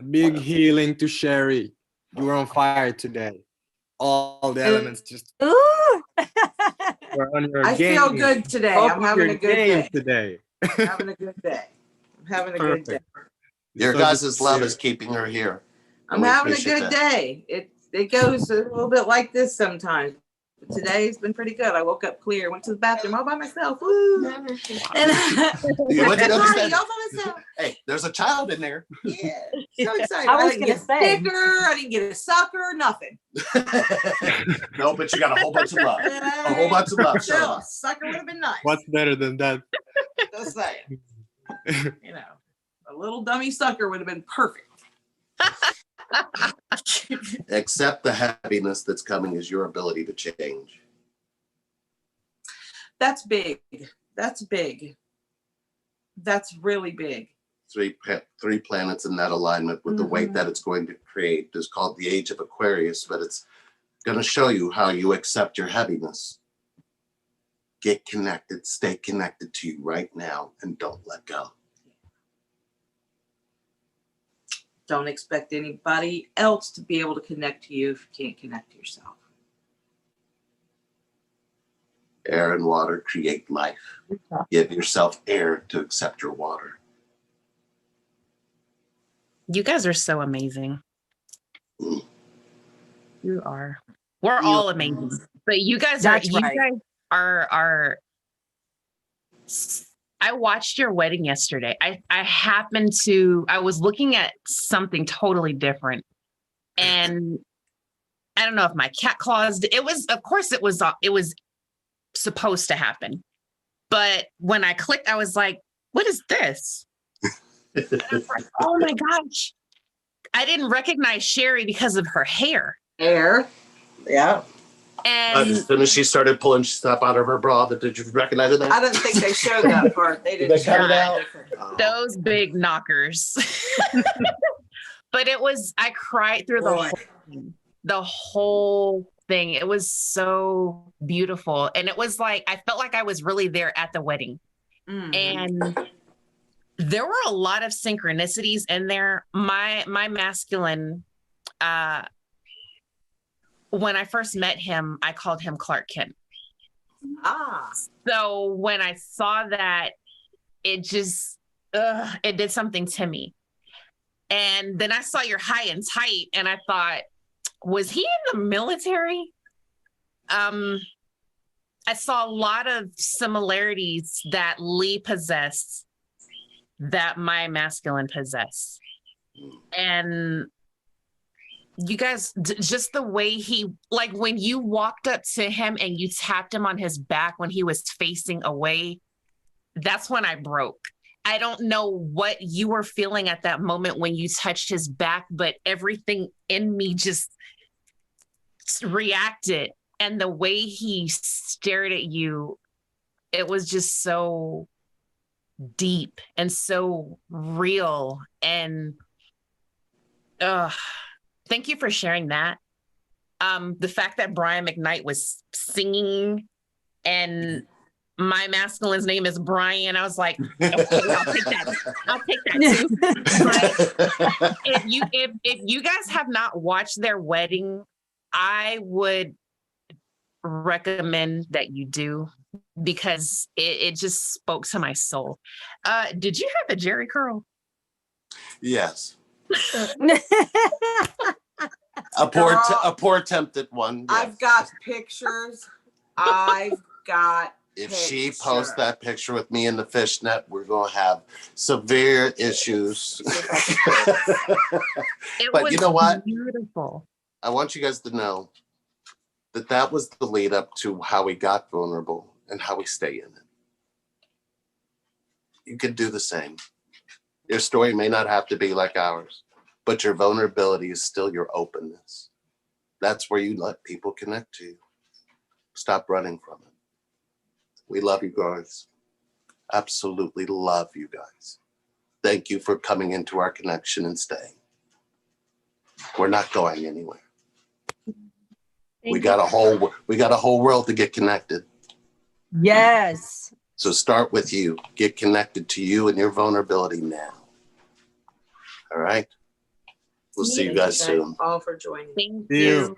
A big healing to Sherry. You were on fire today. All the elements just Ooh. were on your I game. feel good today. Top I'm of having your a good game day. today. I'm having a good day. I'm having a good day. Perfect. Your So guys' just love here. is keeping her here. I'm We having a appreciate good that. day. It goes a little bit like this sometimes. But today's been pretty good. I woke up clear, went to the bathroom all by myself. Woo. And You wouldn't all understand. by myself. Hey, there's a child in there. Yeah. So excited. I was didn't gonna get a say. sticker. I didn't get a sucker. Nothing. No, but you got a whole bunch of love. A whole bunch of love. Still, Shirley. a sucker would have been nice. What's better than that? Just saying. You know, a little dummy sucker would have been perfect. Accept the happiness that's coming is your ability to change. That's big. That's big. That's really big. Three planets in that alignment with the weight that it's going to create is called the Age of Aquarius, but it's going to show you how you accept your heaviness. Get connected, stay connected to you right now, and don't let go. Don't expect anybody else to be able to connect to you if you can't connect to yourself. Air and water create life. Give yourself air to accept your water. You guys are so amazing. Mm. You are. We're all amazing. But you guys That's are right. you guys are I watched your wedding yesterday. I was looking at something totally different. And I don't know if my cat claws, it was supposed to happen. But when I clicked, I was like, what is this? And I was like, oh my gosh. I didn't recognize Sherry because of her hair. Air. Yeah. And As soon as she started pulling stuff out of her bra, did you recognize that? I didn't think they showed that part. They didn't They cut show it that out? different. Oh. those big knockers. But I cried through the whole thing. It was so beautiful. And it was like, I felt like I was really there at the wedding. Mhm. And there were a lot of synchronicities in there. My masculine, when I first met him, I called him Clark Kent. Ah. So when I saw that, it just, it did something to me. And then I saw your high and tight, and I thought, was he in the military? I saw a lot of similarities that Lee possessed that my masculine possessed. And you guys, just the way he, like when you walked up to him and you tapped him on his back when he was facing away, that's when I broke. I don't know what you were feeling at that moment when you touched his back, but everything in me just reacted. And the way he stared at you, it was just so deep and so real. And thank you for sharing that. The fact that Brian McKnight was singing and my masculine's name is Brian, I was like, okay, I'll take that. I'll take that too. But if you guys have not watched their wedding, I would recommend that you do, because it just spoke to my soul. Did you have a Jerry curl? Yes. A poor attempt at one. Yes. I've got pictures. I've got If she posts that picture with me in the fishnet, we're going to have severe issues. But you know what? Beautiful. I want you guys to know that that was the lead up to how we got vulnerable and how we stay in it. You can do the same. Your story may not have to be like ours, but your vulnerability is still your openness. That's where you let people connect to you. Stop running from it. We love you guys. Absolutely love you guys. Thank you for coming into our connection and staying. We're not going anywhere. We got a whole world to get connected. Yes. So start with you. Get connected to you and your vulnerability now. All right. We'll see you Thank guys soon. all for joining. Thank See you. you.